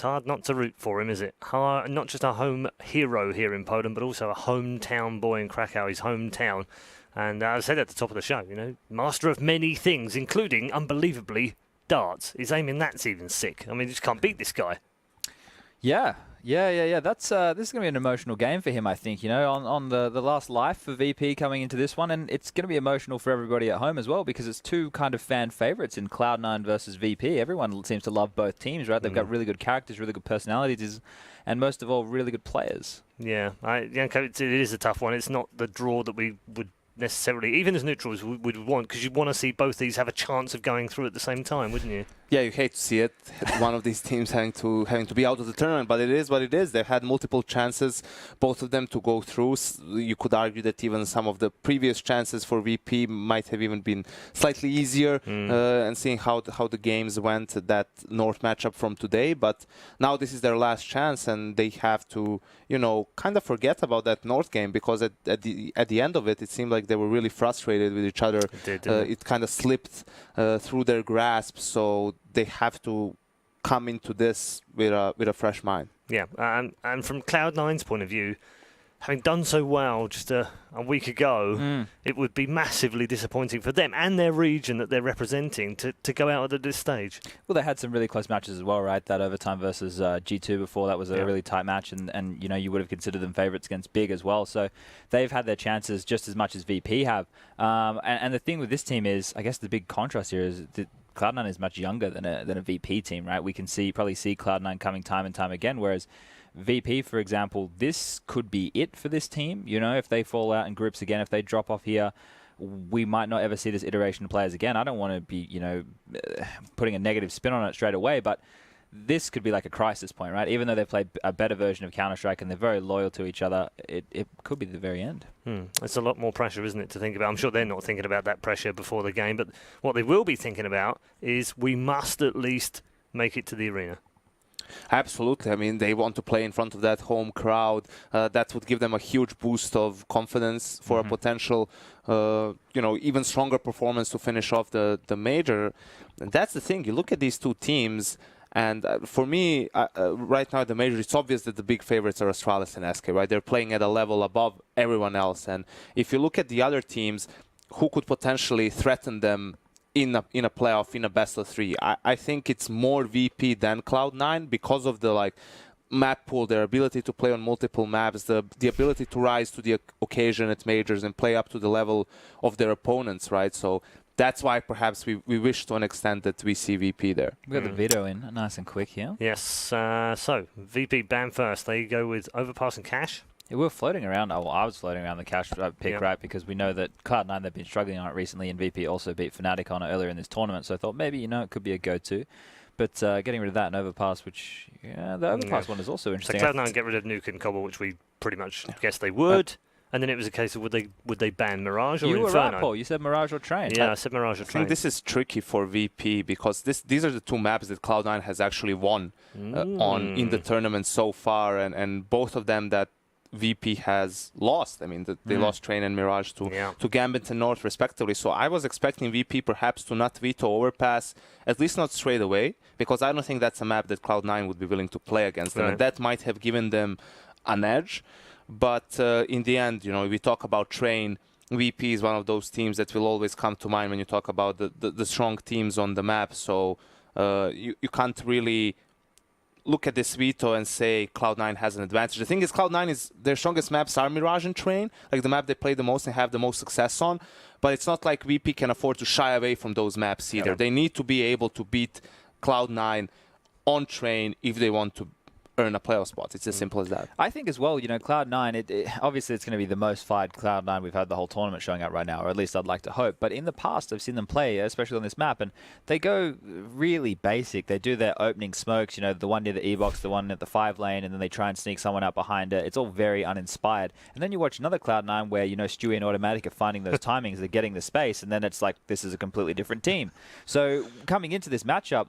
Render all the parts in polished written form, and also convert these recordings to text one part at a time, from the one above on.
hard not to root for him, is it? Not just a home hero here in Poland, but also a hometown boy in Krakow, his hometown. And as I said at the top of the show, master of many things, including, unbelievably, darts. His aiming, that's even sick. I mean, you just can't beat this guy. Yeah. That's this is going to be an emotional game for him, I think. On the last life for VP coming into this one, and it's going to be emotional for everybody at home as well because it's two kind of fan favorites in Cloud9 versus VP. Everyone seems to love both teams, right? They've got really good characters, really good personalities, and most of all, really good players. Yeah, it is a tough one. It's not the draw that we would necessarily, even as neutrals, would want, because you'd want to see both these have a chance of going through at the same time, wouldn't you? Yeah, you hate to see it. One of these teams having to be out of the tournament, but it is what it is. They've had multiple chances, both of them, to go through. You could argue that even some of the previous chances for VP might have even been slightly easier. And seeing how the games went, that North matchup from today. But now this is their last chance, and they have to, kind of forget about that North game, because at the end of it, it seemed like they were really frustrated with each other. It kind of slipped through their grasp. So they have to come into this with a fresh mind. Yeah, and from Cloud9's point of view, having done so well just a week ago, it would be massively disappointing for them and their region that they're representing to go out at this stage. Well, they had some really close matches as well, right? That overtime versus G2 before, that was a really tight match, and you would have considered them favourites against Big as well. So they've had their chances just as much as VP have. And the thing with this team is, I guess the big contrast here is that Cloud9 is much younger than a VP team, right? We can probably see Cloud9 coming time and time again, whereas VP, for example, this could be it for this team. If they fall out in groups again, if they drop off here, we might not ever see this iteration of players again. I don't want to be, putting a negative spin on it straight away, but this could be like a crisis point, right? Even though they've played a better version of Counter-Strike and they're very loyal to each other, it could be the very end. It's a lot more pressure, isn't it, to think about? I'm sure they're not thinking about that pressure before the game, but what they will be thinking about is we must at least make it to the arena. Absolutely. I mean, they want to play in front of that home crowd. That would give them a huge boost of confidence for a potential, even stronger performance to finish off the major. And that's the thing. You look at these two teams, and for me, right now at the major, it's obvious that the big favorites are Astralis and SK, right? They're playing at a level above everyone else. And if you look at the other teams, who could potentially threaten them in a playoff, in a best of three, I think it's more VP than Cloud9 because of the map pool, their ability to play on multiple maps, the ability to rise to the occasion at majors and play up to the level of their opponents, right? So that's why perhaps we wish to an extent that we see VP there. We got the veto in nice and quick here. Yes, so VP banned first. They go with Overpass and Cash. Yeah, we were floating around. I was floating around the Cash pick, right? Because we know that Cloud9, they've been struggling on it recently, and VP also beat Fnatic on it earlier in this tournament. So I thought maybe, it could be a go-to. But getting rid of that and Overpass, which, the Overpass one is also interesting. So Cloud9 get rid of Nuke and Cobble, which we pretty much guessed they would. And then it was a case of would they ban Mirage or Inferno? You were right, Paul. You said Mirage or Train. Yeah, I said Mirage or Train. I think this is tricky for VP because these are the two maps that Cloud9 has actually won on in the tournament so far, and both of them that VP has lost. I mean, they lost Train and Mirage to Gambit and North, respectively. So I was expecting VP perhaps to not veto Overpass, at least not straight away, because I don't think that's a map that Cloud9 would be willing to play against them. And that might have given them an edge. But in the end, we talk about Train. VP is one of those teams that will always come to mind when you talk about the strong teams on the map. So you can't really look at this veto and say Cloud9 has an advantage. The thing is, Cloud9 their strongest maps are Mirage and Train, like the map they play the most and have the most success on. But it's not like VP can afford to shy away from those maps either. They need to be able to beat Cloud9 on Train if they want to earn a playoff spot. It's as simple as that. I think as well, Cloud9, obviously it's going to be the most fired Cloud9 we've had the whole tournament showing up right now, or at least I'd like to hope. But in the past, I've seen them play, especially on this map, and they go really basic. They do their opening smokes, the one near the E-box, the one at the 5 lane, and then they try and sneak someone out behind it. It's all very uninspired. And then you watch another Cloud9 where, Stewie and Automatic are finding those timings, they're getting the space, and then it's like, this is a completely different team. So coming into this matchup,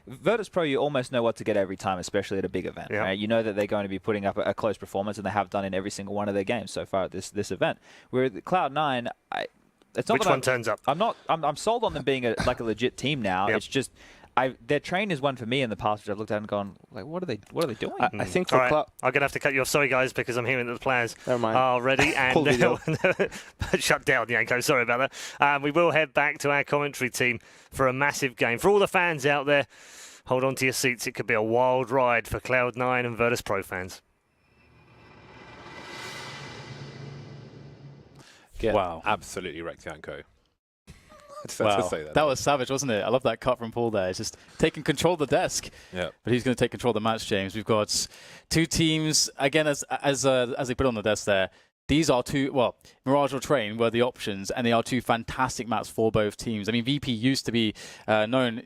Virtus.Pro, you almost know what to get every time, especially at a big event. Right? You know that they're going to be putting up a close performance, and they have done in every single one of their games so far at this event. Where Cloud9, it's not which one turns up? I'm sold on them being a legit team now. It's just their train is one for me in the past, which I've looked at and gone, like, what are they doing? I think for All right, I'm going to have to cut you off. Sorry, guys, because I'm hearing that the players are ready. And Cool video. shut down, Yanko. Sorry about that. We will head back to our commentary team for a massive game. For all the fans out there, hold on to your seats. It could be a wild ride for Cloud9 and Virtus.Pro fans. Wow. Absolutely wrecked Yanko. Wow. That was savage, wasn't it? I love that cut from Paul there. It's just taking control of the desk. Yeah. But he's going to take control of the match, James. We've got two teams, again, as they put on the desk there. These are two, well, Mirage or Train were the options, and they are two fantastic maps for both teams. I mean, VP used to be known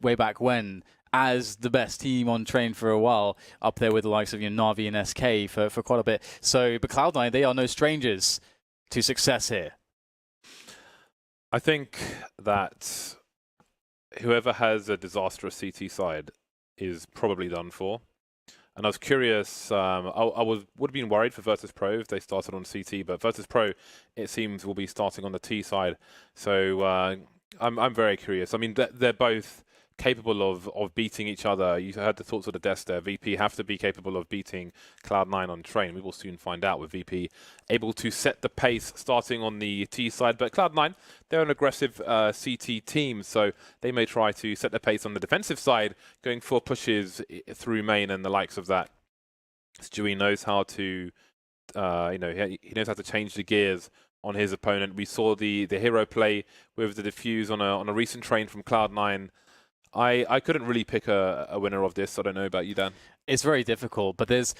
way back when as the best team on Train for a while, up there with the likes of Na'Vi and SK for quite a bit. So, but Cloud9, they are no strangers to success here. I think that whoever has a disastrous CT side is probably done for. And I was curious, I would have been worried for Virtus.Pro if they started on CT, but Virtus.Pro, it seems, will be starting on the T side. So I'm very curious. I mean, they're both capable of beating each other. You heard the thoughts of the desk there. VP have to be capable of beating Cloud9 on Train. We will soon find out with VP able to set the pace starting on the T side. But Cloud9, they're an aggressive CT team, so they may try to set the pace on the defensive side, going for pushes through main and the likes of that. Stewie knows how to, he knows how to change the gears on his opponent. We saw the hero play with the defuse on a recent Train from Cloud9. I couldn't really pick a winner of this. I don't know about you, Dan. It's very difficult, but there's,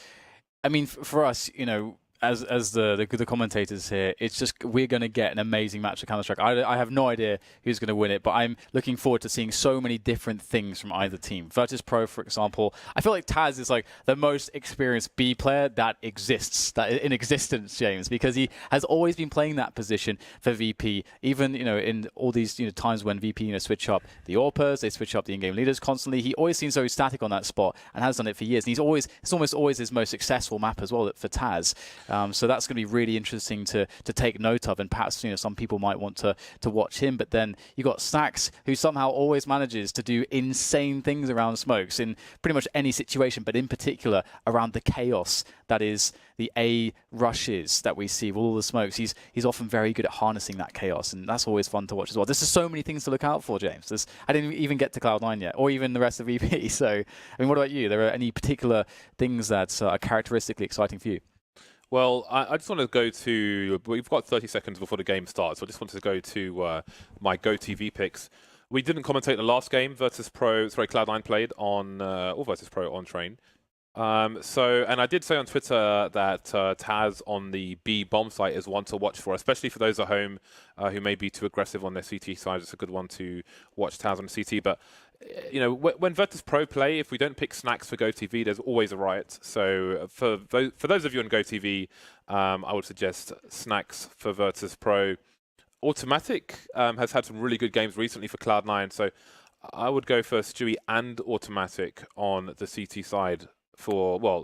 I mean, for us, as the commentators here, it's just we're going to get an amazing match of Counter-Strike. I have no idea who's going to win it, but I'm looking forward to seeing so many different things from either team. Virtus.Pro, for example, I feel like Taz is like the most experienced B player that exists, that in existence, James, because he has always been playing that position for VP. Even in all these times when VP switch up the AWPers, they switch up the in-game leaders constantly. He always seems so static on that spot and has done it for years. And it's almost always his most successful map as well for Taz. So that's going to be really interesting to take note of, and perhaps some people might want to watch him. But then you got snax, who somehow always manages to do insane things around smokes in pretty much any situation, but in particular around the chaos that is the A rushes that we see with all the smokes. He's often very good at harnessing that chaos, and that's always fun to watch as well. There's just so many things to look out for, James. I didn't even get to Cloud9 yet, or even the rest of VP. So, I mean, what about you? There are any particular things that are characteristically exciting for you? Well, I just want to go to, we've got 30 seconds before the game starts, so I just wanted to go to my GoTV picks. We didn't commentate the last game, Cloud9 played on, or Virtus.Pro on Train. And I did say on Twitter that Taz on the B bomb site is one to watch for, especially for those at home who may be too aggressive on their CT side. It's a good one to watch Taz on CT, but when Virtus.Pro play, if we don't pick snax for GoTV, there's always a riot. So for those of you on GoTV, I would suggest snax for Virtus.Pro. Automatic has had some really good games recently for Cloud9, so I would go for Stewie and Automatic on the CT side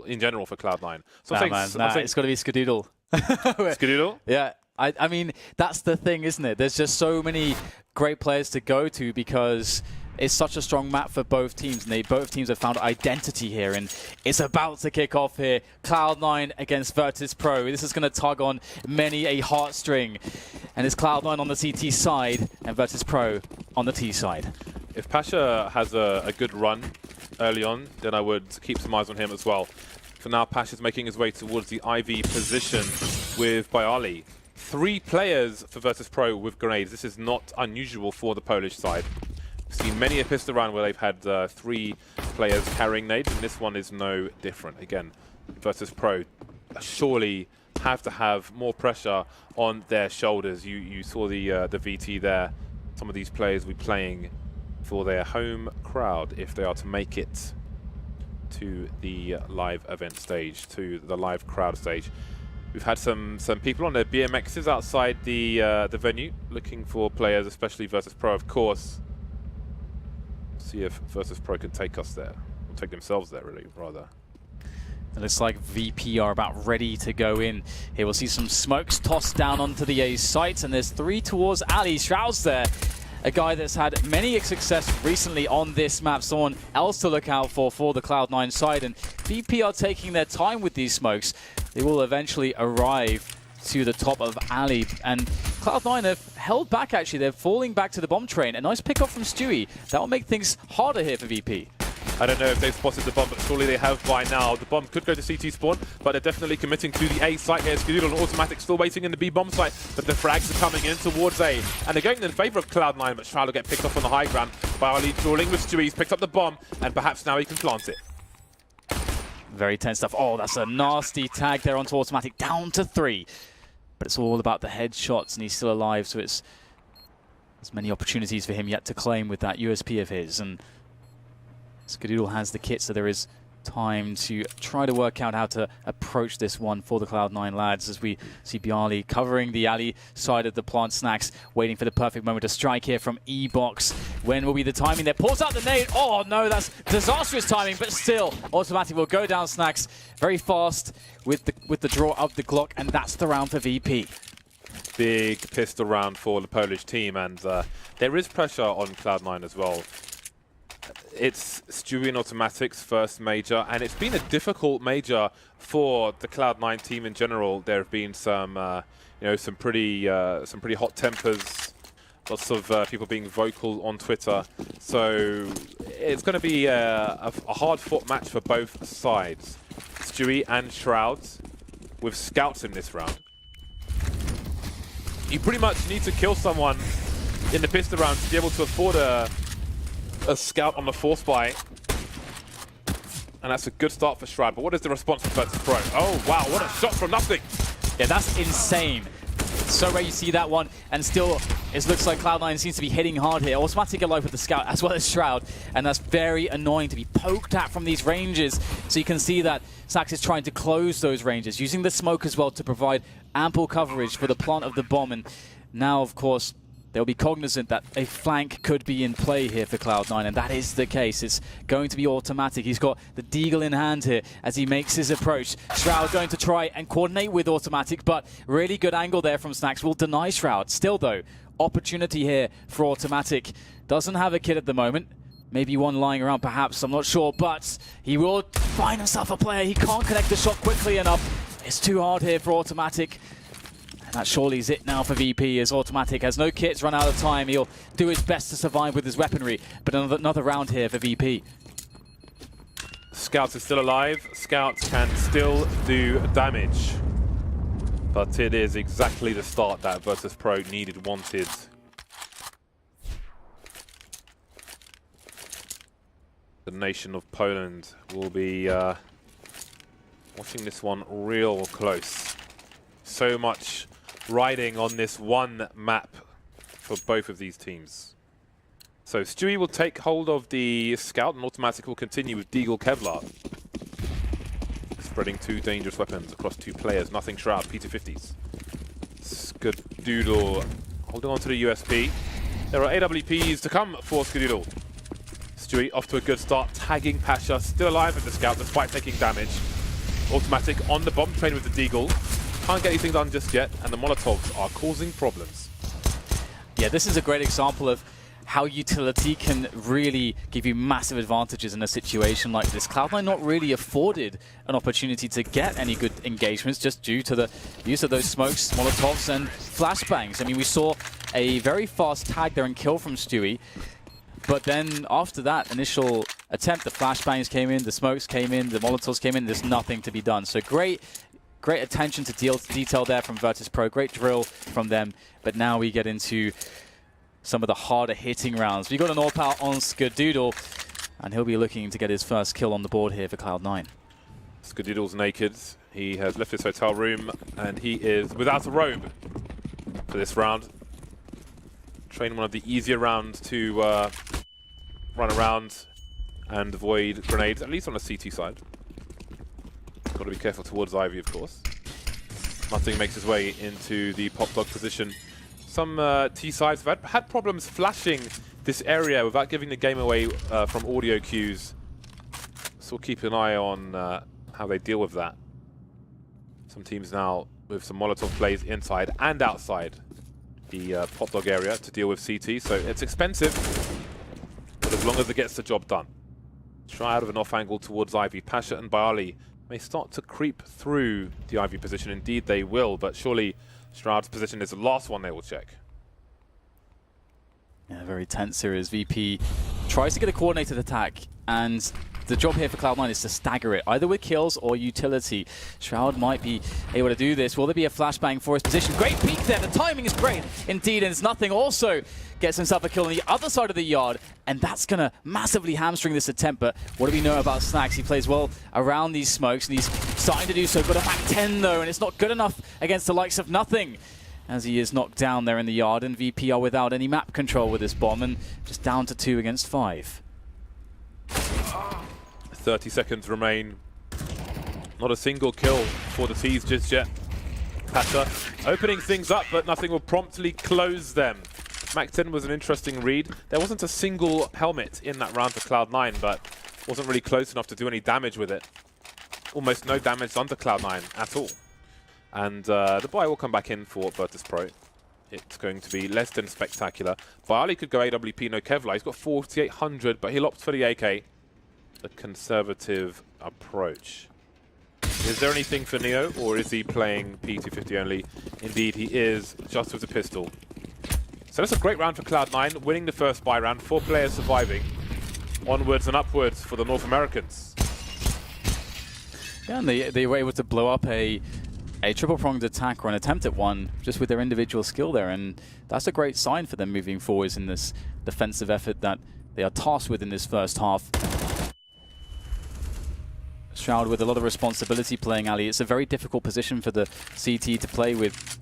in general for Cloud9. So it's got to be Skadoodle. Skadoodle? Yeah. I mean, that's the thing, isn't it? There's just so many great players to go to because it's such a strong map for both teams, and both teams have found identity here, and it's about to kick off here. Cloud9 against Virtus.Pro. This is going to tug on many a heartstring, and it's Cloud9 on the CT side and Virtus.Pro on the T side. If Pasha has a good run early on, then I would keep some eyes on him as well. For now, Pasha's making his way towards the IV position with Bayali. 3 players for Virtus.Pro with grenades. This is not unusual for the Polish side. We've seen many a pistol round where they've had 3 players carrying nades, and this one is no different. Again, Virtus.Pro surely have to have more pressure on their shoulders. You saw the VT there. Some of these players will be playing for their home crowd if they are to make it to the live event stage, to the live crowd stage. We've had some people on their BMXs outside the venue looking for players, especially Virtus.Pro, of course. See if Virtus.Pro can take us there, or take themselves there, really, rather. It looks like VP are about ready to go in. Here we'll see some smokes tossed down onto the A site, and there's 3 towards Ali. Shrouds there. a guy that's had many success recently on this map, someone else to look out for the Cloud9 side, and VP are taking their time with these smokes. They will eventually arrive to the top of alley, and Cloud9 have held back actually. They're falling back to the bomb train. A nice pick up from Stewie. That will make things harder here for VP. I don't know if they've spotted the bomb, but surely they have by now. The bomb could go to CT spawn, but they're definitely committing to the A site here. Skadoodle and Automatic still waiting in the B bomb site, but the frags are coming in towards A. And they're going in favor of Cloud9, but Shroud will get picked up on the high ground. Barley dueling with Stewie. He's picked up the bomb, and perhaps now he can plant it. Very tense stuff. Oh, that's a nasty tag there onto Automatic, down to 3. But it's all about the headshots, and he's still alive, so it's there's many opportunities for him yet to claim with that USP of his. And Skadoodle has the kit, so there is time to try to work out how to approach this one for the Cloud9 lads, as we see Bialy covering the alley side of the plant. Snax waiting for the perfect moment to strike here from E-Box. When will be the timing there? Pulls out the nade. Oh no, that's disastrous timing, but still Automatic will go down Snax very fast with the draw of the Glock, and that's the round for VP. Big pistol round for the Polish team, and there is pressure on Cloud9 as well. It's Stewie and Automatic's first major, and it's been a difficult major for the Cloud9 team in general. There have been some, some pretty hot tempers, lots of people being vocal on Twitter. So it's going to be a hard-fought match for both sides. Stewie and Shroud with scouts in this round. You pretty much need to kill someone in the pistol round to be able to afford a scout on the force buy, and that's a good start for Shroud. But what is the response from Virtus.Pro? Oh wow, what a shot from nothing! Yeah, that's insane. So rare you see that one, and still it looks like Cloud9 seems to be hitting hard here. Automatic alive with the scout as well as Shroud, and that's very annoying to be poked at from these ranges. So you can see that Snax is trying to close those ranges, using the smoke as well to provide ample coverage for the plant of the bomb. And now, of course, they'll be cognizant that a flank could be in play here for Cloud9, and that is the case. It's going to be Automatic. He's got the Deagle in hand here as he makes his approach. Shroud going to try and coordinate with Automatic, but really good angle there from Snax will deny Shroud. Still though, opportunity here for Automatic. Doesn't have a kit at the moment. Maybe one lying around perhaps, I'm not sure, but he will find himself a player. He can't connect the shot quickly enough. It's too hard here for Automatic. And that surely is it now for VP, as Automatic has no kits, run out of time. He'll do his best to survive with his weaponry, but another round here for VP. Scouts are still alive. Scouts can still do damage. But it is exactly the start that Virtus.Pro needed, wanted. The nation of Poland will be watching this one real close. So much riding on this one map for both of these teams. So Stewie will take hold of the scout, and Automatic will continue with Deagle Kevlar. Spreading two dangerous weapons across two players. Nothing Shroud, P250s. Skadoodle holding on to the USP. There are AWPs to come for Skadoodle. Stewie off to a good start, tagging Pasha, still alive with the scout despite taking damage. Automatic on the bomb train with the Deagle. Can't get anything done just yet, and the Molotovs are causing problems. Yeah, this is a great example of how utility can really give you massive advantages in a situation like this. Cloud9 not really afforded an opportunity to get any good engagements just due to the use of those smokes, Molotovs, and flashbangs. I mean, we saw a very fast tag there and kill from Stewie, but then after that initial attempt, the flashbangs came in, the smokes came in, the Molotovs came in, there's nothing to be done. So great attention to detail there from Virtus.Pro, great drill from them, but now we get into some of the harder hitting rounds. We got an AWP on Skadoodle, and he'll be looking to get his first kill on the board here for Cloud9. Skadoodle's naked. He has left his hotel room, and he is without a robe for this round. Train one of the easier rounds to run around and avoid grenades, at least on the CT side. Got to be careful towards Ivy, of course. Nothing makes his way into the pop dog position. Some T sides have had problems flashing this area without giving the game away from audio cues. So we'll keep an eye on how they deal with that. Some teams now with some Molotov plays inside and outside. the Pop Dog area to deal with CT, so it's expensive, but as long as it gets the job done. Try out of an off angle towards Ivy. Pasha and Bali may start to creep through the Ivy position. Indeed they will, but surely Shroud's position is the last one they will check. Yeah, very tense here as VP tries to get a coordinated attack, and the job here for Cloud9 is to stagger it, either with kills or utility. Shroud might be able to do this. Will there be a flashbang for his position? Great peek there. The timing is great indeed, and it's nothing. Also gets himself a kill on the other side of the yard, and that's going to massively hamstring this attempt. But what do we know about snax? He plays well around these smokes, and he's starting to do so. Got a back 10 though, and it's not good enough against the likes of nothing, as he is knocked down there in the yard, and VP are without any map control with this bomb, and just down to 2 against 5. 30 seconds remain. Not a single kill for the T's just yet. Pasha opening things up, but nothing will promptly close them. Mac 10 was an interesting read. There wasn't a single helmet in that round for Cloud9, but wasn't really close enough to do any damage with it. Almost no damage under Cloud9 at all. And the buy will come back in for Virtus.Pro. It's going to be less than spectacular. Bali could go AWP, no Kevlar. He's got 4,800, but he'll opt for the AK. The conservative approach. Is there anything for Neo, or is he playing P250 only? Indeed, he is, just with the pistol. So that's a great round for Cloud9, winning the first buy round. 4 players surviving. Onwards and upwards for the North Americans. Yeah, and they were able to blow up a triple-pronged attack, or an attempt at one, just with their individual skill there, and that's a great sign for them moving forwards in this defensive effort that they are tasked with in this first half. Shroud with a lot of responsibility playing Ali. It's a very difficult position for the CT to play with,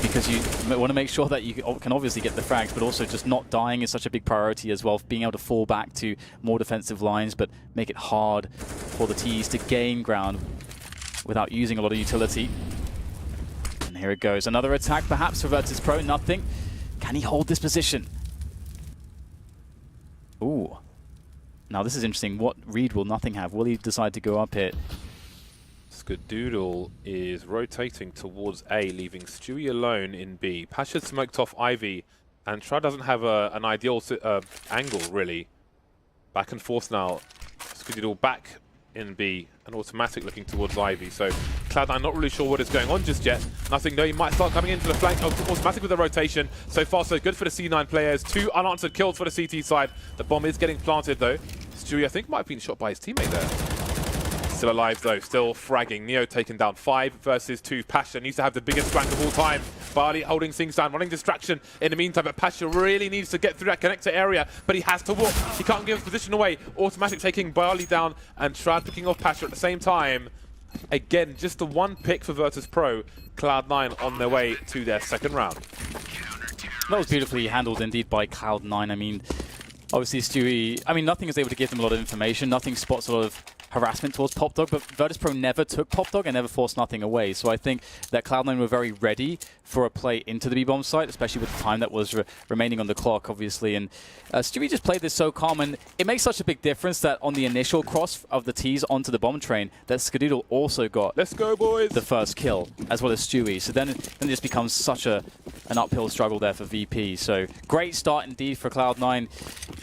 because you want to make sure that you can obviously get the frags, but also just not dying is such a big priority as well, being able to fall back to more defensive lines, but make it hard for the T's to gain ground without using a lot of utility. And here it goes. Another attack perhaps for Virtus.Pro. Nothing. Can he hold this position? Ooh. Now this is interesting. What read will Nothing have? Will he decide to go up here? Skadoodle is rotating towards A, leaving Stewie alone in B. Pasha smoked off Ivy, and Shroud doesn't have an ideal angle, really. Back and forth now. Skadoodle back in B, and Automatic looking towards Ivy. So Cloud9 not really sure what is going on just yet. Nothing, no, he might start coming into the flank. Automatic with the rotation. So far so good for the C9 players. 2 unanswered kills for the CT side. The bomb is getting planted though. Stewie, I think, might have been shot by his teammate there. Still alive though, still fragging. Neo taken down. 5 versus 2. Pasha needs to have the biggest flank of all time. Bali holding things down, running distraction in the meantime, but Pasha really needs to get through that connector area, but he has to walk. He can't give his position away. Automatic taking Bali down, and Shroud picking off Pasha at the same time. Again, just the one pick for Virtus.Pro. Cloud9 on their way to their second round. That was beautifully handled indeed by Cloud9. I mean, obviously Stewie, Nothing is able to give them a lot of information. Nothing spots a lot of harassment towards Pop Dog, but Virtus.Pro never took Pop Dog and never forced Nothing away. So I think that Cloud9 were very ready for a play into the B-bomb site, especially with the time that was remaining on the clock, obviously. And Stewie just played this so calm, and it makes such a big difference that on the initial cross of the T's onto the bomb train, that Skadoodle also got Let's go, boys! The first kill, as well as Stewie. So then it just becomes such an uphill struggle there for VP. So great start indeed for Cloud9,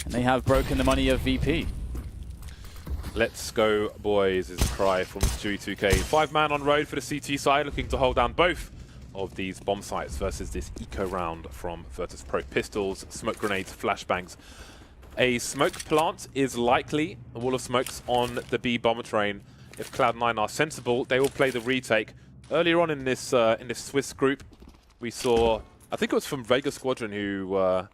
and they have broken the money of VP. Let's go, boys, is the cry from Stewie 2K. 5-man on road for the CT side, looking to hold down both of these bomb sites versus this eco round from Virtus.Pro. Pistols, smoke grenades, flashbangs. A smoke plant is likely, a wall of smokes on the B bomber train. If Cloud9 are sensible, they will play the retake. Earlier on in this Swiss group, we saw, I think it was from Vega Squadron, who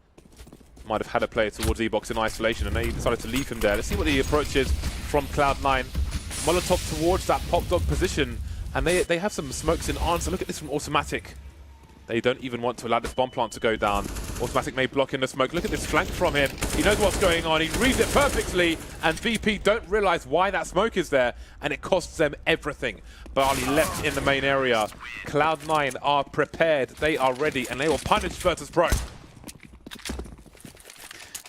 might have had a player towards E-Box in isolation, and they decided to leave him there. Let's see what the approach is from Cloud9. Molotov towards that Pop Dog position, and they have some smokes in answer. Look at this from Automatic. They don't even want to allow this bomb plant to go down. Automatic may block in the smoke. Look at this flank from him. He knows what's going on. He reads it perfectly, and VP don't realize why that smoke is there, and it costs them everything. Bali left in the main area. Cloud9 are prepared. They are ready, and they will punish Virtus.Pro.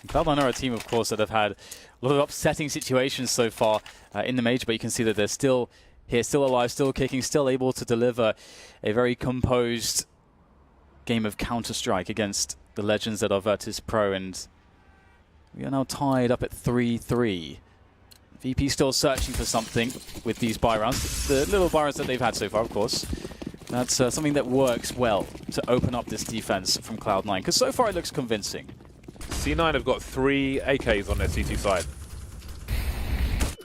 Cloud9 are a team, of course, that have had a lot of upsetting situations so far in the major, but you can see that they're still here, still alive, still kicking, still able to deliver a very composed game of Counter-Strike against the legends that are Virtus.Pro, and we are now tied up at 3-3. VP still searching for something with these buy rounds. The little buy rounds that they've had so far, of course. That's something that works well to open up this defense from Cloud9, because so far it looks convincing. C9 have got 3 AKs on their CT side.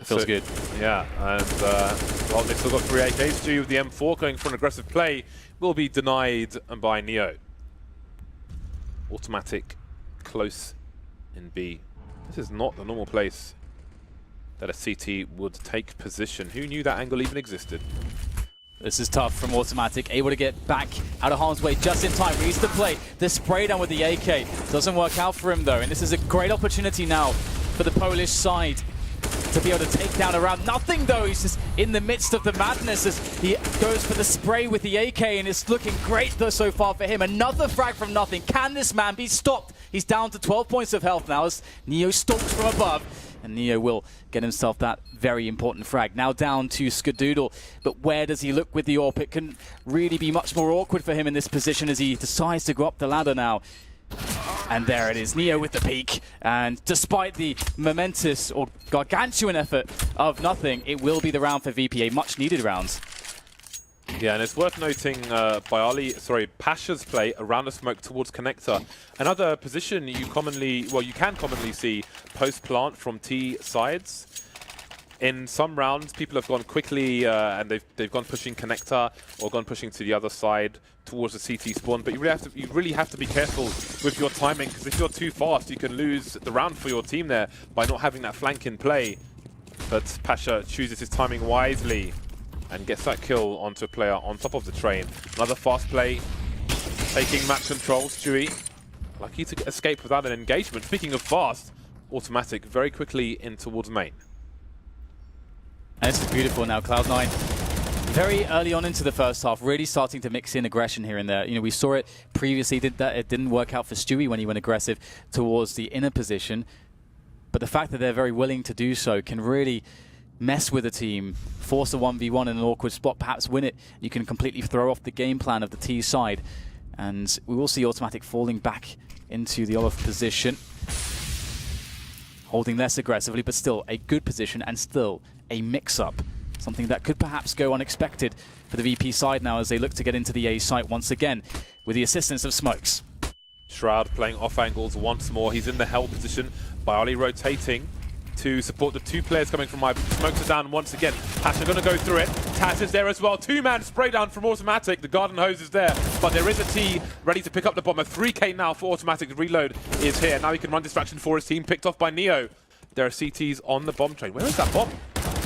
Feels good. Yeah, and well, they've still got 3 AKs. Stewie with the M4 going for an aggressive play will be denied by Neo. Automatic close in B. This is not the normal place that a CT would take position. Who knew that angle even existed? This is tough from Automatic, able to get back out of harm's way just in time. Reads the play, the spray down with the AK. Doesn't work out for him though, and this is a great opportunity now for the Polish side to be able to take down a round. Nothing though, he's just in the midst of the madness as he goes for the spray with the AK, and it's looking great though so far for him. Another frag from nothing. Can this man be stopped? He's down to 12 points of health now as Neo stalks from above. And Neo will get himself that very important frag. Now down to Skadoodle, but where does he look with the AWP? It can really be much more awkward for him in this position as he decides to go up the ladder now. And there it is, Neo with the peak. And despite the momentous or gargantuan effort of nothing, it will be the round for VP, a much needed round. Yeah, and it's worth noting Pasha's play around the smoke towards connector. Another position you can commonly see post-plant from T sides. In some rounds, people have gone quickly and they've gone pushing connector or gone pushing to the other side towards the CT spawn. But you really have to be careful with your timing, because if you're too fast, you can lose the round for your team there by not having that flank in play. But Pasha chooses his timing wisely and gets that kill onto a player on top of the train. Another fast play, taking map control. Stewie, lucky to escape without an engagement. Speaking of fast, Automatic very quickly in towards main. And this is beautiful now, Cloud9. Very early on into the first half, really starting to mix in aggression here and there. You know, we saw it previously, it didn't work out for Stewie when he went aggressive towards the inner position. But the fact that they're very willing to do so can really mess with the team, force a 1v1 in an awkward spot, perhaps win it. You can completely throw off the game plan of the T side. And we will see Automatic falling back into the Olaf position. Holding less aggressively, but still a good position and still a mix-up. Something that could perhaps go unexpected for the VP side now as they look to get into the A site once again with the assistance of Smokes. Shroud playing off angles once more. He's in the hell position. Bialy rotating to support the 2 players coming from my. Smokes are down once again. Pasha going to go through it. Taz is there as well. 2-man spray down from Automatic. The garden hose is there, but there is a T ready to pick up the bomb. A 3K now for Automatic. Reload is here. Now he can run distraction for his team. Picked off by Neo. There are CTs on the bomb train. Where is that bomb?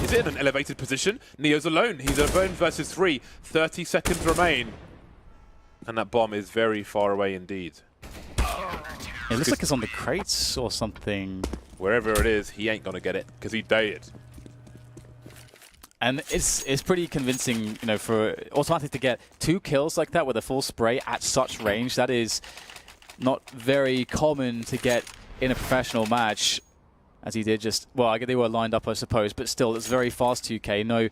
Is it in an elevated position? Neo's alone. He's alone versus 3. 30 seconds remain. And that bomb is very far away indeed. It looks like it's on the crates or something. Wherever it is, he ain't gonna get it because he died. And it's pretty convincing, you know, for Automatic to get 2 kills like that with a full spray at such range. That is not very common to get in a professional match, as he did just, well, they were lined up, I suppose, but still, it's very fast 2K. No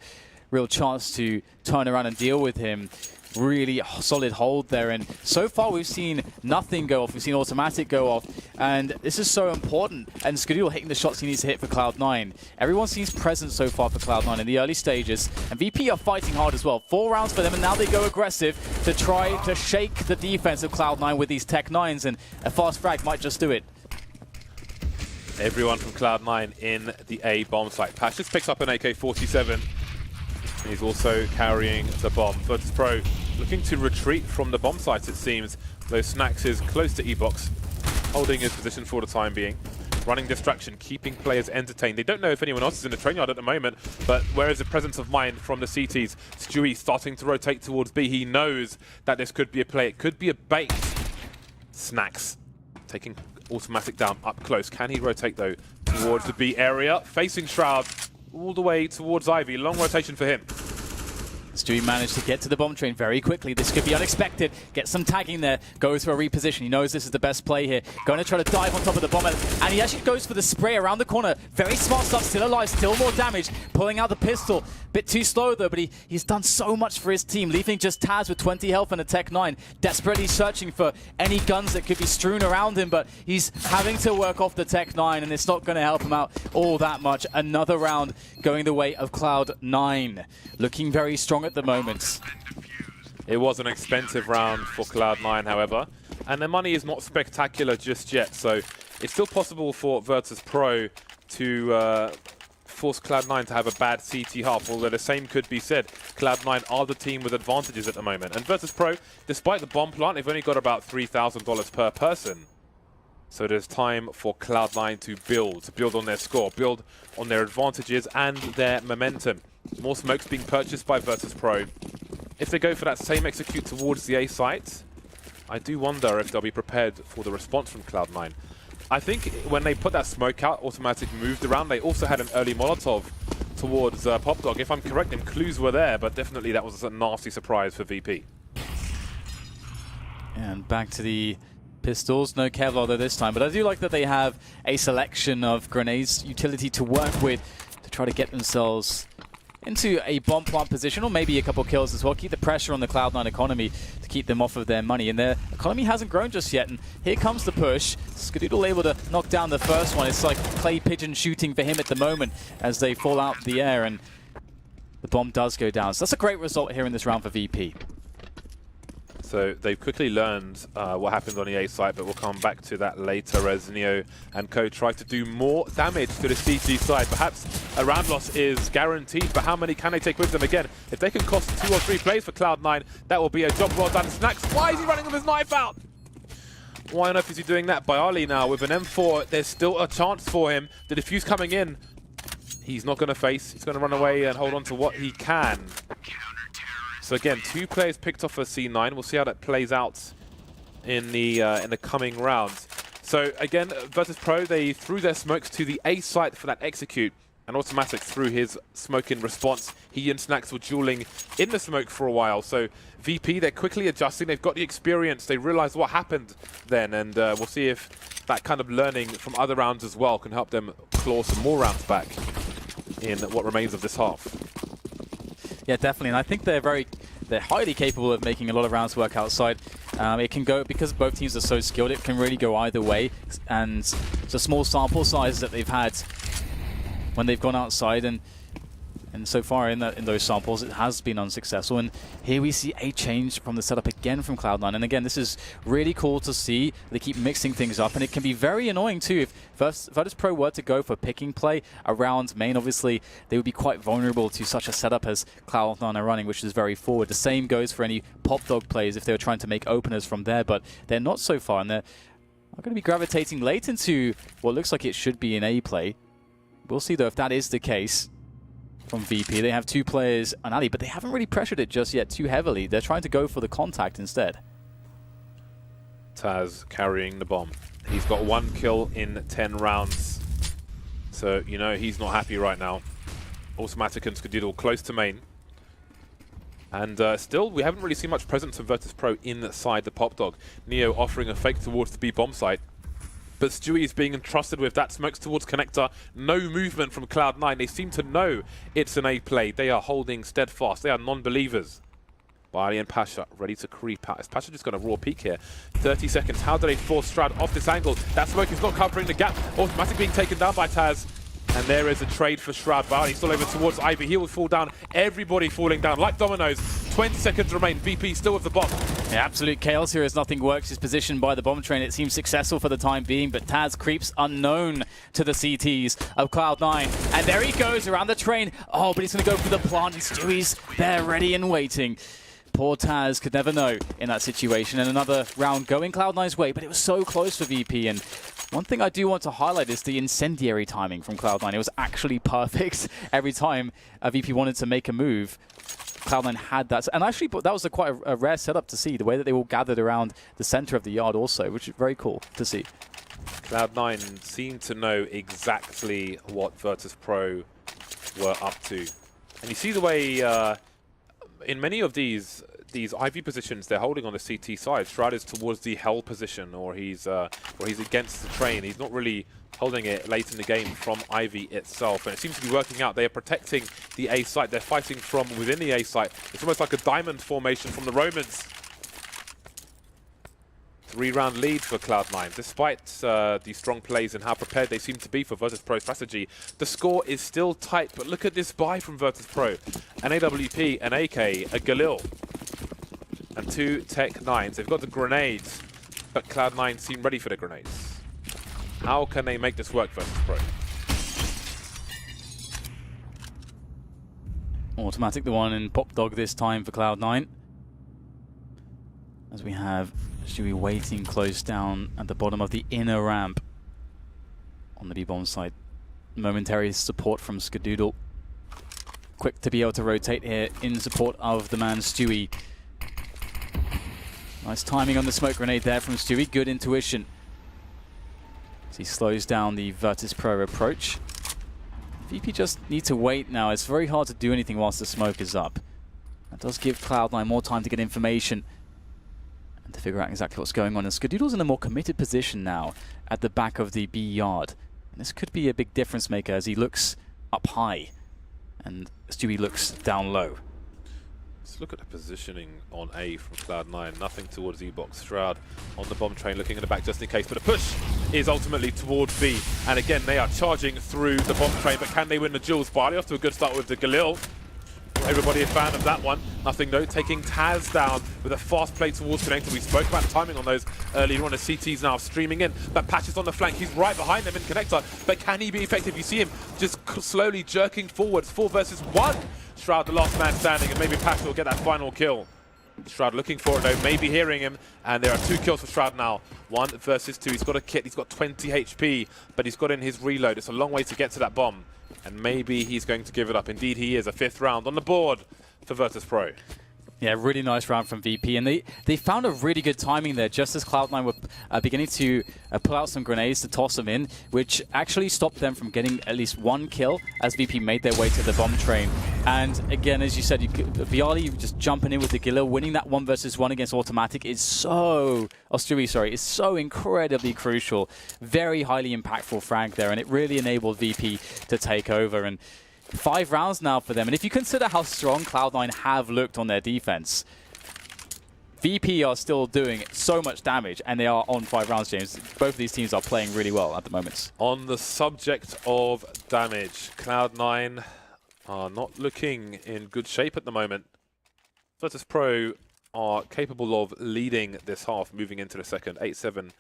real chance to turn around and deal with him. Really solid hold there, and so far we've seen nothing go off. We've seen Automatic go off, and this is so important. And Skadoodle hitting the shots he needs to hit for Cloud9. Everyone seems present so far for Cloud9 in the early stages, and VP are fighting hard as well. 4 rounds for them, and now they go aggressive to try to shake the defense of Cloud9 with these Tech 9s, and a fast frag might just do it. Everyone from Cloud9 in the A bomb site. Pash just picks up an AK-47. And he's also carrying the bomb. Virtus.Pro looking to retreat from the bomb site, it seems. Though snax is close to E-Box, holding his position for the time being. Running distraction, keeping players entertained. They don't know if anyone else is in the train yard at the moment, but where is the presence of mind from the CTs? Stewie starting to rotate towards B. He knows that this could be a play. It could be a bait. snax taking Automatic down up close. Can he rotate, though, towards the B area? Facing Shroud all the way towards Ivy. Long rotation for him. Stewie managed to get to the bomb train very quickly. This could be unexpected. Get some tagging there. Goes for a reposition. He knows this is the best play here. Going to try to dive on top of the bomb. And he actually goes for the spray around the corner. Very smart stuff. Still alive. Still more damage. Pulling out the pistol. Bit too slow though, but he's done so much for his team. Leaving just Taz with 20 health and a Tech 9. Desperately searching for any guns that could be strewn around him, but he's having to work off the Tech 9, and it's not going to help him out all that much. Another round going the way of Cloud9. Looking very strong at the moment. It was an expensive round for Cloud9, however, and their money is not spectacular just yet, so it's still possible for Virtus.Pro to force Cloud9 to have a bad CT half, although the same could be said. Cloud9 are the team with advantages at the moment, and Virtus.Pro, despite the bomb plant, they've only got about $3,000 per person. So there's time for Cloud9 to build on their score, build on their advantages and their momentum. More smokes being purchased by Virtus.Pro. If they go for that same execute towards the A site, I do wonder if they'll be prepared for the response from Cloud9. I think when they put that smoke out, automatic moved around. They also had an early Molotov towards Popdog. If I'm correct, then clues were there, but definitely that was a nasty surprise for VP. And back to the pistols. No Kevlar though this time, but I do like that they have a selection of grenades utility to work with to try to get themselves into a bomb plant position, or maybe a couple kills as well. Keep the pressure on the Cloud9 economy to keep them off of their money. And their economy hasn't grown just yet. And here comes the push. Skadoodle able to knock down the first one. It's like clay pigeon shooting for him at the moment as they fall out of the air. And the bomb does go down. So that's a great result here in this round for VP. So they've quickly learned what happened on the A site, but we'll come back to that later as Neo and Co try to do more damage to the CT side. Perhaps a round loss is guaranteed, but how many can they take with them again? If they can cost 2 or 3 plays for Cloud9, that will be a job well done. Snax, why is he running with his knife out? Why on earth is he doing that? Bayali now with an M4, there's still a chance for him. The defuse coming in, he's not going to face, he's going to run away and hold on to what he can. So again, 2 players picked off a C9. We'll see how that plays out in the coming rounds. So again, Virtus.Pro, they threw their smokes to the A site for that execute. And automatic threw his smoke in response. He and Snax were dueling in the smoke for a while. So VP, they're quickly adjusting. They've got the experience. They realized what happened then. And we'll see if that kind of learning from other rounds as well can help them claw some more rounds back in what remains of this half. Yeah, definitely, and I think they're highly capable of making a lot of rounds work outside. It can go, because both teams are so skilled, it can really go either way, and it's a small sample size that they've had when they've gone outside, and so far in those samples it has been unsuccessful. And here we see a change from the setup again from Cloud9, and again this is really cool to see. They keep mixing things up, and it can be very annoying too if Virtus.Pro were to go for picking play around main. Obviously they would be quite vulnerable to such a setup as Cloud9 are running, which is very forward. The same goes for any Popdog plays if they were trying to make openers from there, but they're not so far, and they're going to be gravitating late into what looks like it should be an A play. We'll see though if that is the case. From VP, they have 2 players on alley, but they haven't really pressured it just yet too heavily. They're trying to go for the contact instead. Taz carrying the bomb. He's got 1 kill in 10 rounds. So, you know, he's not happy right now. Automatic and Skadoodle close to main. And still, we haven't really seen much presence from Virtus.Pro inside the Popdog. Neo offering a fake towards the B bomb site. But Stewie is being entrusted with that. Smokes towards connector. No movement from Cloud9. They seem to know it's an A play. They are holding steadfast. They are non-believers. Bali and Pasha ready to creep out. Is Pasha just going to raw peek here? 30 seconds. How do they force Strad off this angle? That smoke is not covering the gap. Automatic being taken down by Taz. And there is a trade for Shroud. Bali still over towards Ivy. He will fall down. Everybody falling down like dominoes. 20 seconds remain. VP still with the bomb. Yeah, absolute chaos here as nothing works. His position by the bomb train, it seems successful for the time being, but Taz creeps unknown to the CTs of Cloud9. And there he goes around the train. Oh, but he's going to go for the plant. And Stewie's there ready and waiting. Poor Taz could never know in that situation. And another round going Cloud9's way, but it was so close for VP. And one thing I do want to highlight is the incendiary timing from Cloud9. It was actually perfect every time VP wanted to make a move. Cloud9 had that. And actually, that was quite a rare setup to see, the way that they all gathered around the center of the yard also, which is very cool to see. Cloud9 seemed to know exactly what Virtus.Pro were up to. And you see the way in many of these IV positions, they're holding on the CT side. Shroud is towards the Hell position, or he's against the train. He's not really holding it late in the game from Ivy itself, and it seems to be working out. They are protecting the A site. They're fighting from within the A site. It's almost like a diamond formation from the Romans. 3-round lead for Cloud9, despite the strong plays and how prepared they seem to be for Virtus.Pro strategy. The score is still tight, but look at this buy from Virtus.Pro. An AWP, an AK, a Galil, and 2 Tech 9s. They've got the grenades, but Cloud9 seem ready for the grenades. How can they make this work, Virtus.Pro? Automatic the one in Pop Dog this time for Cloud9. As we have Stewie waiting close down at the bottom of the inner ramp on the B-bomb side. Momentary support from Skadoodle. Quick to be able to rotate here in support of the man Stewie. Nice timing on the smoke grenade there from Stewie. Good intuition. As he slows down the Virtus.Pro approach. VP just need to wait now. It's very hard to do anything whilst the smoke is up. That does give Cloud9 more time to get information and to figure out exactly what's going on. And Skadoodle's in a more committed position now at the back of the B yard. And this could be a big difference maker as he looks up high and Stewie looks down low. Let's look at the positioning on A from Cloud9. Nothing towards E-box. Shroud on the bomb train, looking in the back just in case. But the push is ultimately towards B. And again, they are charging through the bomb train. But can they win the duels? Barley off to a good start with the Galil. Everybody a fan of that one. Nothing though, taking Taz down with a fast play towards connector. We spoke about the timing on those earlier on. The CT's now streaming in, but Patch is on the flank. He's right behind them in connector, but can he be effective? You see him just slowly jerking forwards. 4 versus 1. Shroud, the last man standing, and maybe Patch will get that final kill. Shroud looking for it though, maybe hearing him, and there are 2 kills for Shroud now. 1 versus 2. He's got a kit, he's got 20 HP, but he's got in his reload. It's a long way to get to that bomb. And maybe he's going to give it up. Indeed, he is. A 5th round on the board for Virtus.Pro. Yeah, really nice round from VP. And they found a really good timing there, just as Cloud9 were beginning to pull out some grenades to toss them in, which actually stopped them from getting at least 1 kill as VP made their way to the bomb train. And again, as you said, Bialy just jumping in with the Galil, winning that 1 versus 1 against Automatic is so... Stewie, sorry, is so incredibly crucial. Very highly impactful frag there, and it really enabled VP to take over. And 5 rounds now for them, and if you consider how strong Cloud9 have looked on their defense, VP are still doing so much damage, and they are on 5 rounds, James. Both of these teams are playing really well at the moment. On the subject of damage, Cloud9 are not looking in good shape at the moment. Virtus.Pro are capable of leading this half, moving into the second. 8-7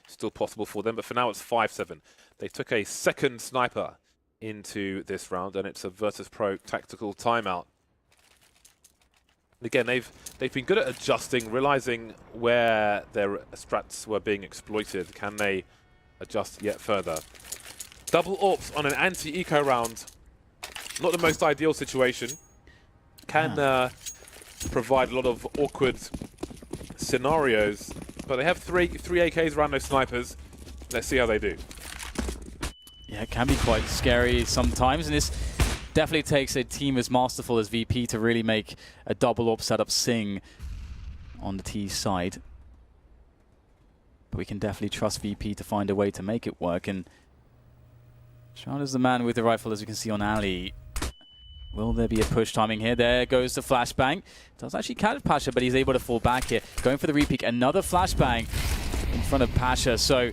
still possible for them, but for now it's 5-7. They took a second sniper into this round, and it's a Virtus.Pro tactical timeout. Again, they've been good at adjusting, realizing where their strats were being exploited. Can they adjust yet further? Double AWPs on an anti-eco round. Not the most ideal situation. Can provide a lot of awkward scenarios, but they have three AKs around those snipers. Let's see how they do. Yeah, it can be quite scary sometimes, and this definitely takes a team as masterful as VP to really make a double AWP setup sing on the T side. But we can definitely trust VP to find a way to make it work, and Shroud is the man with the rifle, as we can see on Ali. Will there be a push timing here? There goes the flashbang. Does actually catch Pasha, but he's able to fall back here. Going for the repeat, another flashbang in front of Pasha, so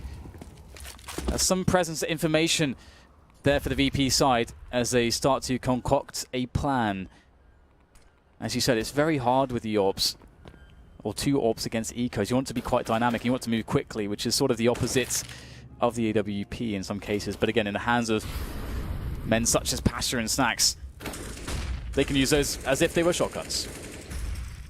some presence information there for the VP side as they start to concoct a plan. As you said, it's very hard with the AWPs, or 2 AWPs against ecos. You want to be quite dynamic, you want to move quickly, which is sort of the opposite of the AWP in some cases. But again, in the hands of men such as Pasha and Snax, they can use those as if they were shotguns.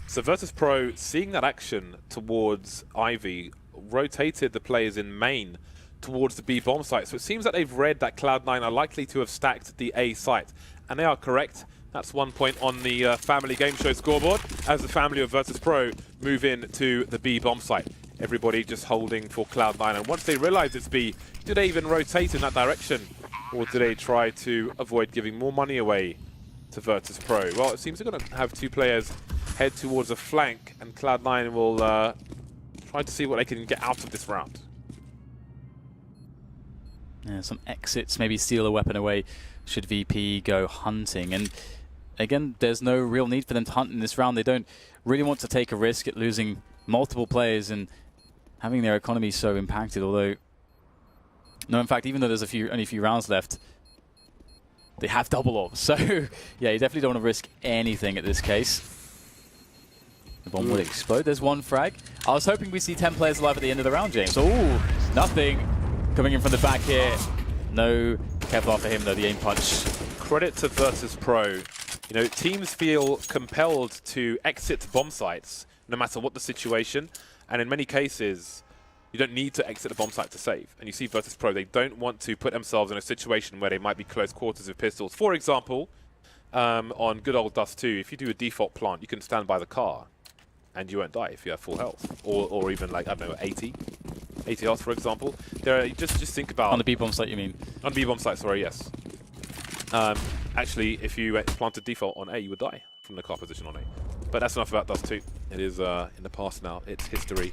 So Virtus.Pro, seeing that action towards Ivy, rotated the players in main towards the B bomb site. So it seems that they've read that Cloud9 are likely to have stacked the A site. And they are correct. That's 1 point on the family game show scoreboard as the family of Virtus.Pro move in to the B bomb site. Everybody just holding for Cloud9. And once they realize it's B, do they even rotate in that direction? Or do they try to avoid giving more money away to Virtus.Pro? Well, it seems they're going to have 2 players head towards a flank, and Cloud9 will try to see what they can get out of this round. Yeah, some exits, maybe steal a weapon away should VP go hunting. And again, there's no real need for them to hunt in this round. They don't really want to take a risk at losing multiple players and having their economy so impacted. Although, no, in fact, even though there's only a few rounds left, they have double orbs. So, yeah, you definitely don't want to risk anything at this case. The bomb will explode. There's one frag. I was hoping we'd see 10 players alive at the end of the round, James. Ooh, nothing coming in from the back here. No Kevlar for him, though, the aim punch. Credit to Virtus.Pro. You know, teams feel compelled to exit bomb sites no matter what the situation. And in many cases, you don't need to exit the bomb site to save. And you see Virtus.Pro, they don't want to put themselves in a situation where they might be close quarters with pistols. For example, on good old Dust 2, if you do a default plant, you can stand by the car and you won't die if you have full health. Or even like, I don't know, 80 health, for example. Just think about... On the B-bomb site, you mean? On the B-bomb site, sorry, yes. Actually, if you planted default on A, you would die from the car position on A. But that's enough about Dust 2. It is in the past now. It's history.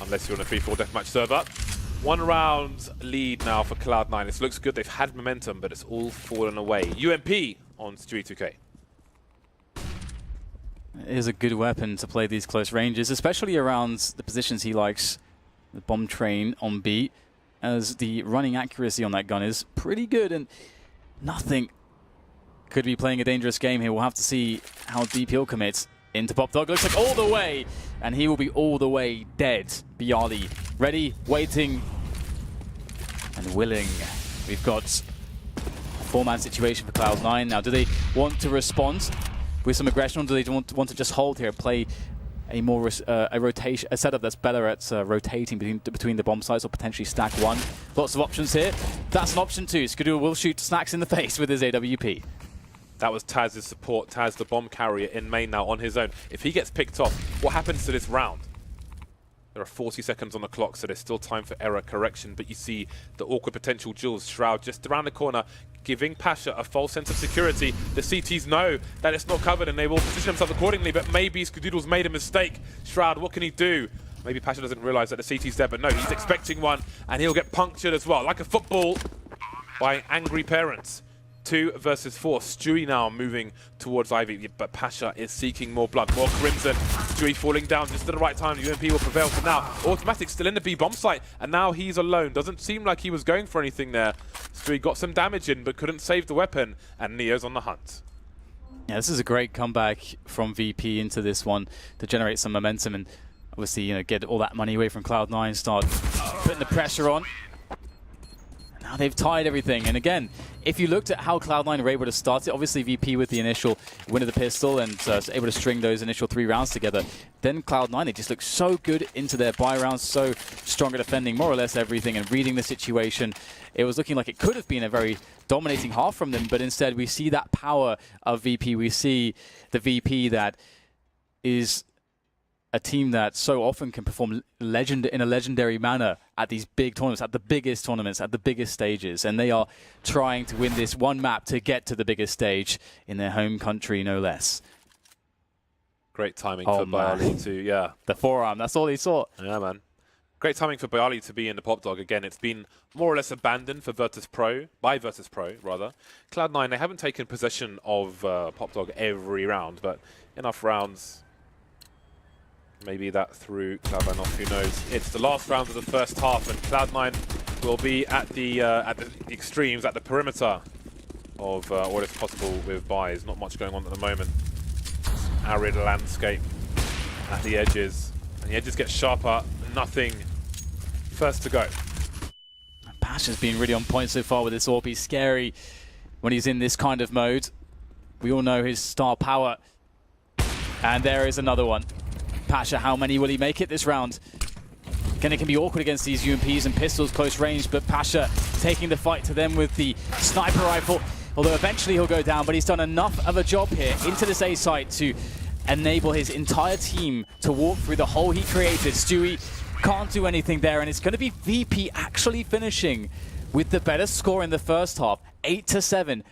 Unless you're on a 3-4 deathmatch server. 1 round lead now for Cloud9. This looks good. They've had momentum, but it's all fallen away. UMP on Stewie 2K. It is a good weapon to play these close ranges, especially around the positions he likes. The bomb train on B, as the running accuracy on that gun is pretty good, and nothing could be playing a dangerous game here. We'll have to see how deep he'll commit into Pop Dog. Looks like all the way, and he will be all the way dead. Bialy ready, waiting, and willing. We've got a 4-man situation for Cloud9. Now, do they want to respond with some aggression, or do they want to just hold here and play a more a setup that's better at rotating between the bomb sites, or potentially stack one? Lots of options here. That's an option too. Skidoo will shoot Snax in the face with his AWP. That was Taz's support. Taz, the bomb carrier in main now on his own. If he gets picked off, what happens to this round? There are 40 seconds on the clock, so there's still time for error correction, but you see the awkward potential Jules. Shroud just around the corner, giving Pasha a false sense of security. The CTs know that it's not covered and they will position themselves accordingly, but maybe Skadoodle's made a mistake. Shroud, what can he do? Maybe Pasha doesn't realize that the CT's there, but no, he's expecting one, and he'll get punctured as well, like a football by angry parents. 2 versus 4. Stewie now moving towards Ivy, but Pasha is seeking more blood, more crimson. Stewie falling down just at the right time. UMP will prevail for now. Automatic still in the B bomb site, and now he's alone. Doesn't seem like he was going for anything there. Stewie got some damage in, but couldn't save the weapon, and Neo's on the hunt. Yeah, this is a great comeback from VP into this one to generate some momentum and obviously, you know, get all that money away from Cloud9, start putting the pressure on. Now they've tied everything, and again, if you looked at how Cloud9 were able to start it, obviously VP with the initial win of the pistol and able to string those initial 3 rounds together, then Cloud9, they just look so good into their buy rounds, so strong at defending more or less everything and reading the situation. It was looking like it could have been a very dominating half from them, but instead we see that power of VP. We see the VP that is a team that so often can perform in a legendary manner at these big tournaments, at the biggest tournaments, at the biggest stages. And they are trying to win this one map to get to the biggest stage in their home country, no less. Great timing for Bialy to, yeah. The forearm, that's all he saw. Yeah, man. Great timing for Bialy to be in the Pop Dog again. It's been more or less abandoned for Virtus.Pro, by Virtus.Pro, rather. Cloud9, they haven't taken possession of Pop Dog every round, but enough rounds. Maybe that threw Cloud9 off, who knows. It's the last round of the first half, and Cloud9 will be at the extremes, at the perimeter of what is possible with buys. Not much going on at the moment. Arid landscape at the edges. And the edges get sharper, nothing. First to go. Pasha's been really on point so far with this AWP. He's scary when he's in this kind of mode. We all know his star power. And there is another one. Pasha, how many will he make it this round? Again, it can be awkward against these UMPs and pistols close range, but Pasha taking the fight to them with the sniper rifle. Although eventually he'll go down, but he's done enough of a job here into this A site to enable his entire team to walk through the hole he created. Stewie can't do anything there, and it's going to be VP actually finishing with the better score in the first half, 8-7.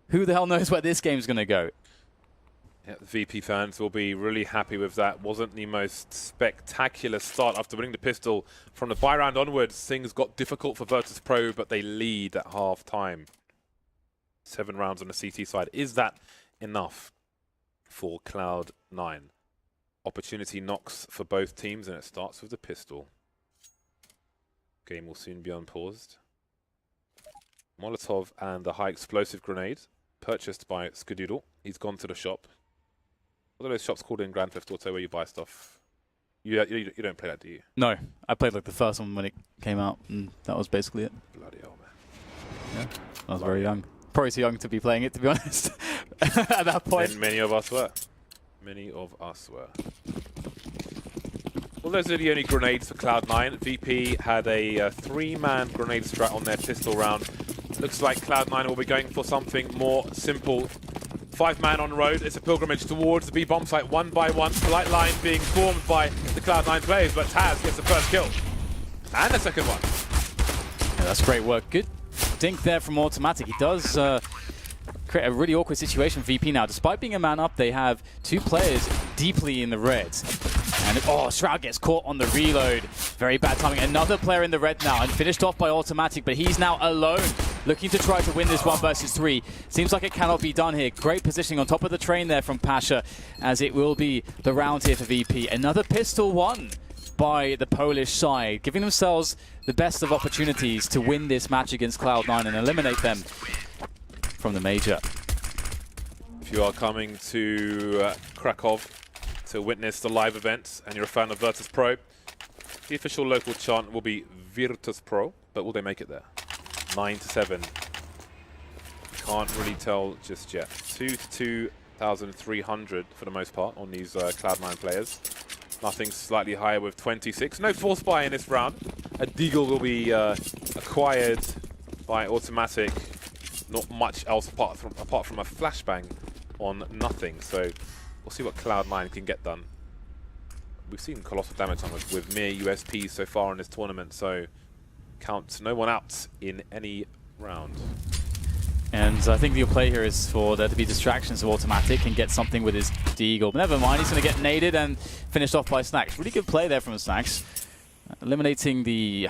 Who the hell knows where this game's going to go? Yeah, the VP fans will be really happy with that. Wasn't the most spectacular start after winning the pistol. From the buy round onwards, things got difficult for Virtus.Pro, but they lead at half time. 7 rounds on the CT side. Is that enough for Cloud9? Opportunity knocks for both teams, and it starts with the pistol. Game will soon be unpaused. Molotov and the high explosive grenade purchased by Skadoodle. He's gone to the shop. What are those shops called in Grand Theft Auto where you buy stuff? You don't play that, do you? No, I played like the first one when it came out, and that was basically it. Bloody hell, man. Yeah, I was very young. Probably too young to be playing it, to be honest, at that point. And many of us were. Many of us were. Well, those are the only grenades for Cloud9. VP had a 3-man grenade strat on their pistol round. Looks like Cloud9 will be going for something more simple. 5-man on road. It's a pilgrimage towards the B bomb site one by one. Polite line being formed by the Cloud9 players, but Taz gets the first kill. And the second one. Yeah, that's great work. Good dink there from Automatic. He does create a really awkward situation for VP now. Despite being a man up, they have 2 players deeply in the red. And Shroud gets caught on the reload. Very bad timing. Another player in the red now, and finished off by Automatic, but he's now alone, looking to try to win this 1 versus 3. Seems like it cannot be done here. Great positioning on top of the train there from Pasha, as it will be the round here for VP. Another pistol won by the Polish side, giving themselves the best of opportunities to win this match against Cloud9 and eliminate them from the major. If you are coming to Kraków to witness the live event and you're a fan of Virtus.Pro, the official local chant will be Virtus.Pro, but will they make it there? 9-7. Can't really tell just yet. 2 to 2,300 for the most part on these Cloud9 players. Nothing slightly higher with 26. No force buy in this round. A Deagle will be acquired by Automatic. Not much else apart from a flashbang on nothing. So we'll see what Cloud9 can get done. We've seen colossal damage on with mere USPs so far in this tournament, so count no one out in any round. And I think the play here is for there to be distractions of Automatic and get something with his Deagle. But never mind, he's going to get naded and finished off by snax. Really good play there from snax. Eliminating the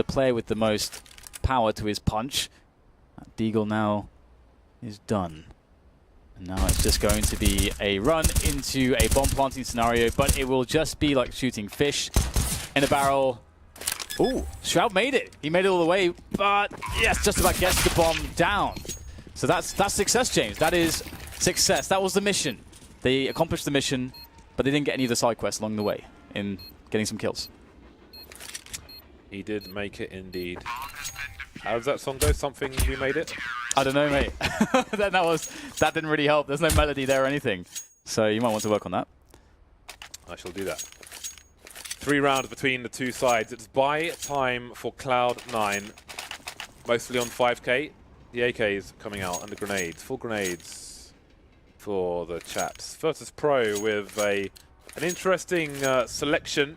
player with the most power to his punch. Deagle now is done. And now it's just going to be a run into a bomb planting scenario, but it will just be like shooting fish in a barrel. Ooh, Shroud made it. He made it all the way, but yes, just about gets the bomb down. So that's success, James. That is success. That was the mission. They accomplished the mission, but they didn't get any of the side quests along the way in getting some kills. He did make it indeed. How does that song go? Something we made it? I don't know, mate. that didn't really help. There's no melody there or anything. So you might want to work on that. I shall do that. 3 rounds between the 2 sides. It's buy time for Cloud9. Mostly on 5k. The AK is coming out and the grenades. Full grenades for the chaps. Virtus.Pro with an interesting selection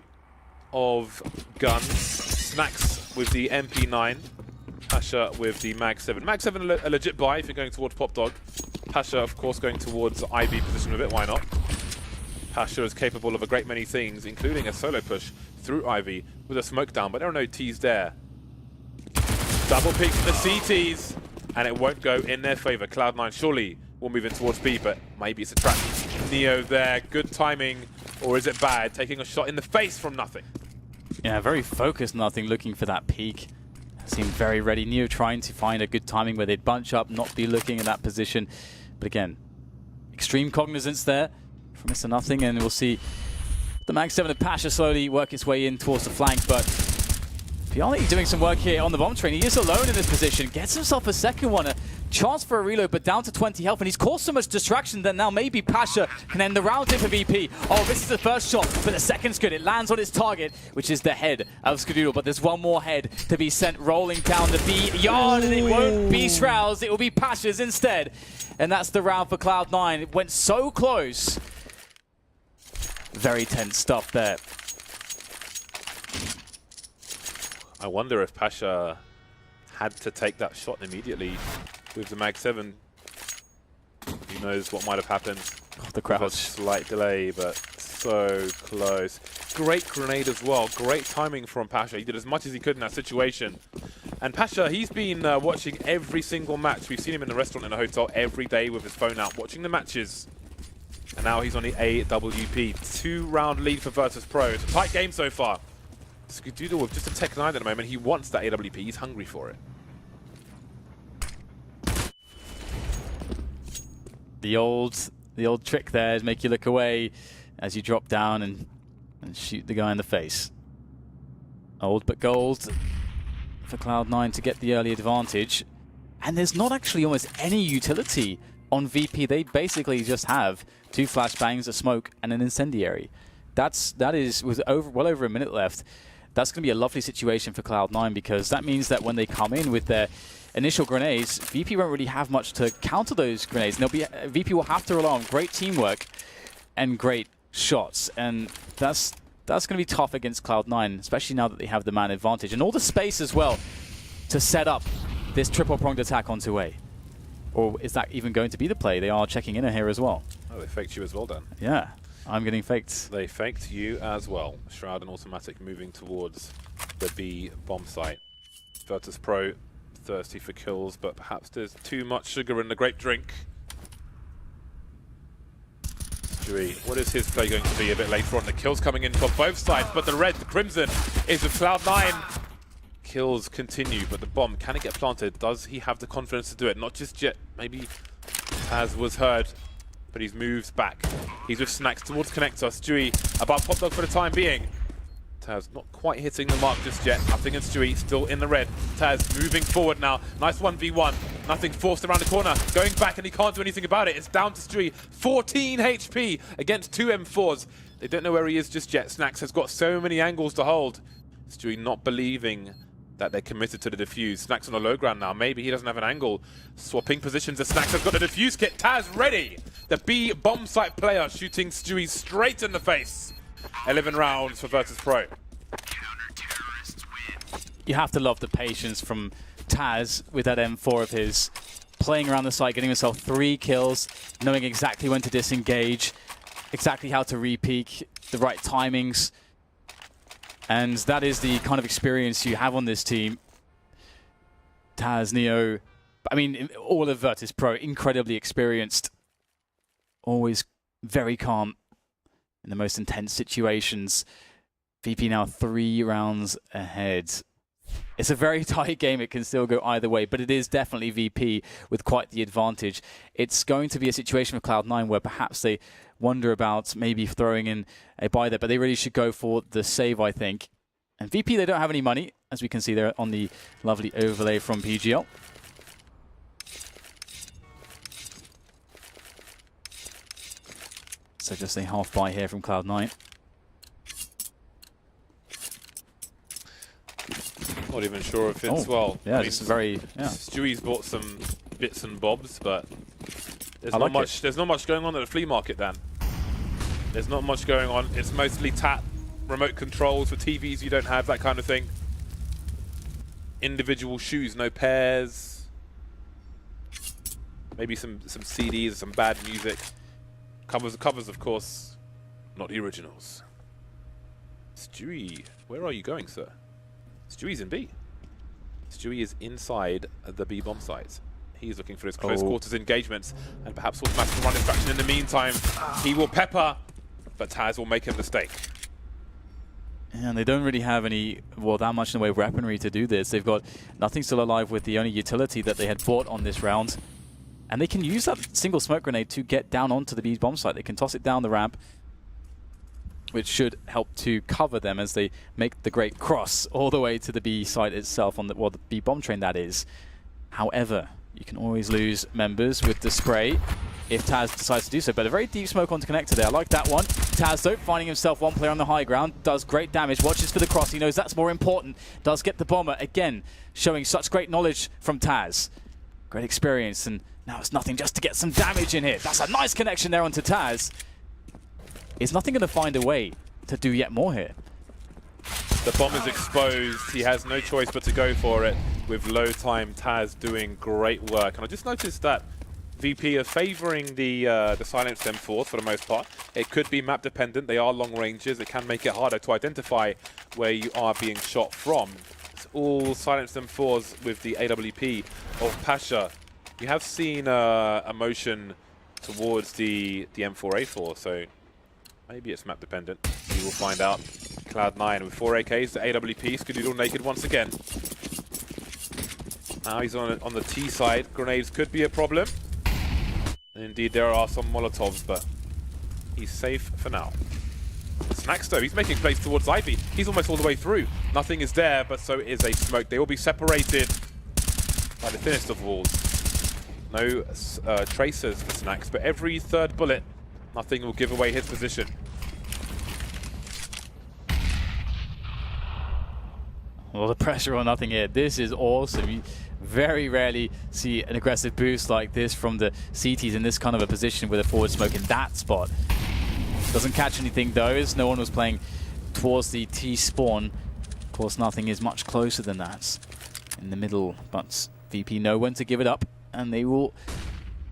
of guns. Snax with the MP9. Pasha with the Mag 7. Mag 7 a legit buy if you're going towards Pop Dog. Pasha, of course, going towards IB position with it. Why not? Pasha is capable of a great many things, including a solo push through Ivy with a smoke down, but there are no T's there. Double pick the CTs, and it won't go in their favor. Cloud9 surely will move in towards B, but maybe it's a trap. Neo there, good timing, or is it bad? Taking a shot in the face from nothing. Yeah, very focused nothing, looking for that peak. Seemed very ready. Neo trying to find a good timing where they'd bunch up, not be looking in that position. But again, extreme cognizance there from Mr. Nothing, and we'll see the Mag 7 of Pasha slowly work its way in towards the flank, but Piali doing some work here on the bomb train. He is alone in this position, gets himself a second one, a chance for a reload, but down to 20 health, and he's caused so much distraction that now maybe Pasha can end the round here for VP. Oh, this is the first shot, but the second's good. It lands on its target, which is the head of Skadoodle, but there's one more head to be sent rolling down the B yard, and it won't be Shroud's, it will be Pasha's instead. And that's the round for Cloud9. It went so close. Very tense stuff there. I wonder if Pasha had to take that shot immediately with the Mag 7. Who knows what might have happened. Oh, the With a crouch. slight delay, but so close. Great grenade as well. Great timing from Pasha. He did as much as he could in that situation. And Pasha, he's been watching every single match. We've seen him in the restaurant, in a hotel, every day with his phone out, watching the matches. And now he's on the AWP. 2-round lead for Virtus.Pro. It's a tight game so far. Skadoodle with just a Tech 9 at the moment. He wants that AWP. He's hungry for it. The old trick there is make you look away as you drop down and shoot the guy in the face. Old but gold for Cloud9 to get the early advantage. And there's not actually almost any utility on VP. They basically just have 2 flashbangs, a smoke, and an incendiary. That is with well over a minute left. That's going to be a lovely situation for Cloud9 because that means that when they come in with their initial grenades, VP won't really have much to counter those grenades. And VP will have to rely on great teamwork and great shots, and that's going to be tough against Cloud9, especially now that they have the man advantage and all the space as well to set up this triple-pronged attack onto A. Or is that even going to be the play? They are checking in here as well. Oh, they faked you as well, Dan. Yeah, I'm getting faked. They faked you as well. Shroud and Automatic moving towards the B bomb site. Virtus.Pro thirsty for kills, but perhaps there's too much sugar in the grape drink. Stewie, what is his play going to be a bit later on? The kills coming in for both sides, but the red, the crimson, is with Cloud9. Kills continue, but the bomb, can it get planted? Does he have the confidence to do it? Not just yet, maybe as was heard, but he's moved back. He's with snax towards connector. Stewie about pop dog for the time being. Taz not quite hitting the mark just yet. Nothing, and Stewie still in the red. Taz moving forward now. Nice 1v1. Nothing forced around the corner. Going back, and he can't do anything about it. It's down to Stewie. 14 HP against 2 M4s. They don't know where he is just yet. snax has got so many angles to hold. Stewie not believing that they're committed to the defuse. snax on the low ground now. Maybe he doesn't have an angle. Swapping positions as snax has got the defuse kit. Taz ready. The B bomb site player shooting Stewie straight in the face. 11 rounds for Virtus.Pro. You have to love the patience from Taz with that M4 of his, playing around the site, getting himself 3 kills, knowing exactly when to disengage, exactly how to re-peek, the right timings. And that is the kind of experience you have on this team. Taz, Neo, I mean, all of Virtus.Pro, incredibly experienced, always very calm in the most intense situations. VP now 3 rounds ahead. It's a very tight game. It can still go either way, but it is definitely VP with quite the advantage. It's going to be a situation with Cloud9 where perhaps they wonder about maybe throwing in a buy there, but they really should go for the save, I think. And VP, they don't have any money, as we can see there on the lovely overlay from PGL. So just a half buy here from Cloud9. Not even sure if it's, well, yeah, I mean, it's very, yeah. Stewie's bought some bits and bobs, but there's I not like much. There's not much going on at the flea market, Dan. There's not much going on. It's mostly tap, remote controls for TVs you don't have, that kind of thing. Individual shoes, no pairs. Maybe some CDs, some bad music. Covers, of course, not the originals. Stewie, where are you going, sir? Stewie's in B. Stewie is inside the B bomb site. He's looking for his close quarters engagements and perhaps automatic run distraction in the meantime. He will pepper, but Taz will make a mistake. And they don't really have any, well, that much in the way of weaponry to do this. They've got nothing still alive with the only utility that they had bought on this round. And they can use that single smoke grenade to get down onto the B bomb site. They can toss it down the ramp, which should help to cover them as they make the great cross all the way to the B site itself, on the, well, the B bomb train that is. However, you can always lose members with the spray if Taz decides to do so, but a very deep smoke onto connector there. I like that one. Taz, though, finding himself one player on the high ground, does great damage, watches for the cross. He knows that's more important. Does get the bomber, again, showing such great knowledge from Taz. Great experience, and now it's nothing just to get some damage in here. That's a nice connection there onto Taz. Is nothing going to find a way to do yet more here? The bomb is exposed. He has no choice but to go for it. With low time, Taz doing great work. And I just noticed that VP are favouring the silenced M4s for the most part. It could be map dependent. They are long ranges. It can make it harder to identify where you are being shot from. It's all silenced M4s with the AWP of Pasha. You have seen a motion towards the M4A4, so maybe it's map dependent. We will find out. Cloud9 with 4 AKs, the AWP, Skadoodle naked once again. Now he's on the T side. Grenades could be a problem. Indeed, there are some Molotovs, but he's safe for now. Snax, though, he's making plays towards Ivy. He's almost all the way through. Nothing is there, but so is a smoke. They will be separated by the thinnest of walls. No tracers for Snax, but every third bullet, nothing will give away his position. Well, the pressure on nothing here. This is awesome. You very rarely see an aggressive boost like this from the CTs in this kind of a position with a forward smoke in that spot. Doesn't catch anything though, as no one was playing towards the T spawn. Of course, nothing is much closer than that in the middle, but VP know when to give it up, and they will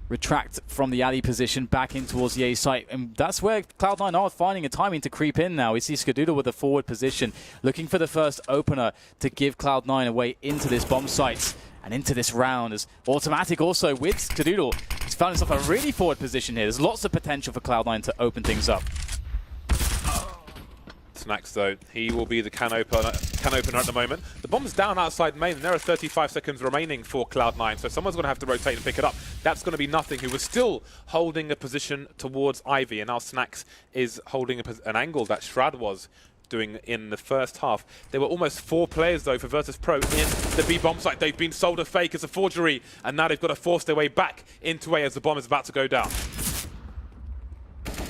retract from the alley position back in towards the A site, and that's where Cloud9 are finding a timing to creep in now. We see Skadoodle with the forward position, looking for the first opener to give Cloud9 a way into this bomb site and into this round, as Automatic also with Skadoodle. He's found himself a really forward position here. There's lots of potential for Cloud9 to open things up. Snax, though, he will be the can opener at the moment. The bomb's down outside main, and there are 35 seconds remaining for Cloud9, so someone's going to have to rotate and pick it up. That's going to be Nothing, who was still holding a position towards Ivy, and now Snax is holding an angle that Shroud was doing in the first half. There were almost 4 players, though, for Virtus.Pro in the B bomb site. They've been sold a fake as a forgery, and now they've got to force their way back into A as the bomb is about to go down.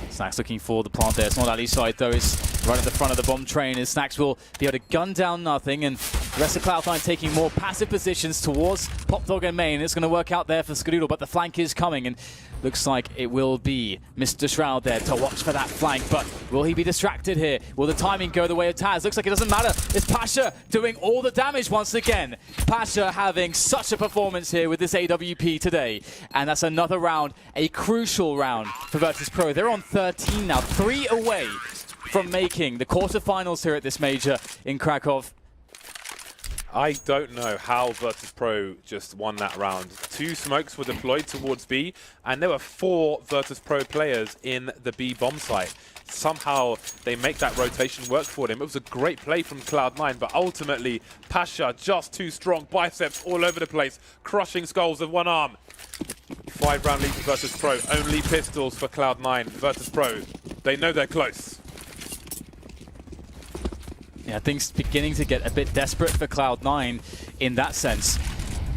Snax looking for the plant there. It's not alley side though. It's right at the front of the bomb train, and Snax will be able to gun down Nothing, and the rest of Cloud9 taking more passive positions towards Popdog and main. It's going to work out there for Skadoodle, but the flank is coming, and looks like it will be Mr. Shroud there to watch for that flank, but will he be distracted here? Will the timing go the way of Taz? Looks like it doesn't matter. It's Pasha doing all the damage once again. Pasha having such a performance here with this AWP today, and that's another round, a crucial round for Virtus.Pro. They're on 13 now, 3 away from making the quarterfinals here at this major in Kraków. I don't know how Virtus.Pro just won that round. 2 smokes were deployed towards B, and there were 4 Virtus.Pro players in the B bomb site. Somehow they make that rotation work for them. It was a great play from Cloud9, but ultimately Pasha just too strong. Biceps all over the place, crushing skulls with one arm. 5-round lead for Virtus.Pro. Only pistols for Cloud9. Virtus.Pro, they know they're close. Yeah, things beginning to get a bit desperate for Cloud9 in that sense.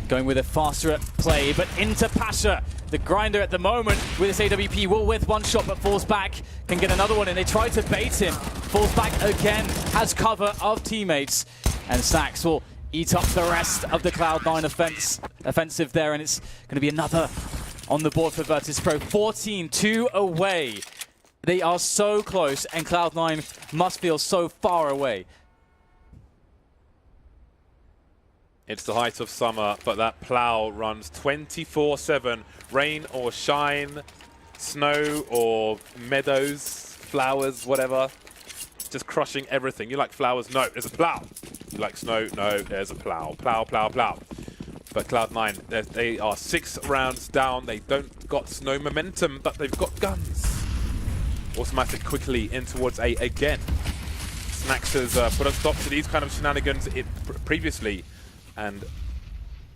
Going with a faster play, but into Pasha. The grinder at the moment with his AWP will with one shot, but falls back. Can get another one in. They try to bait him. Falls back again. Has cover of teammates. And Snax will eat up the rest of the Cloud9 offensive there. And it's going to be another on the board for Virtus.Pro. 14-2 away. They are so close, and Cloud9 must feel so far away. It's the height of summer, but that plow runs 24/7. Rain or shine, snow or meadows, flowers, whatever. Just crushing everything. You like flowers? No, there's a plow. You like snow? No, there's a plow. Plow, plow, plow. But Cloud9, they are 6 rounds down. They don't got snow momentum, but they've got guns. Automatic quickly in towards A again. Snax has put a stop to these kind of shenanigans previously, and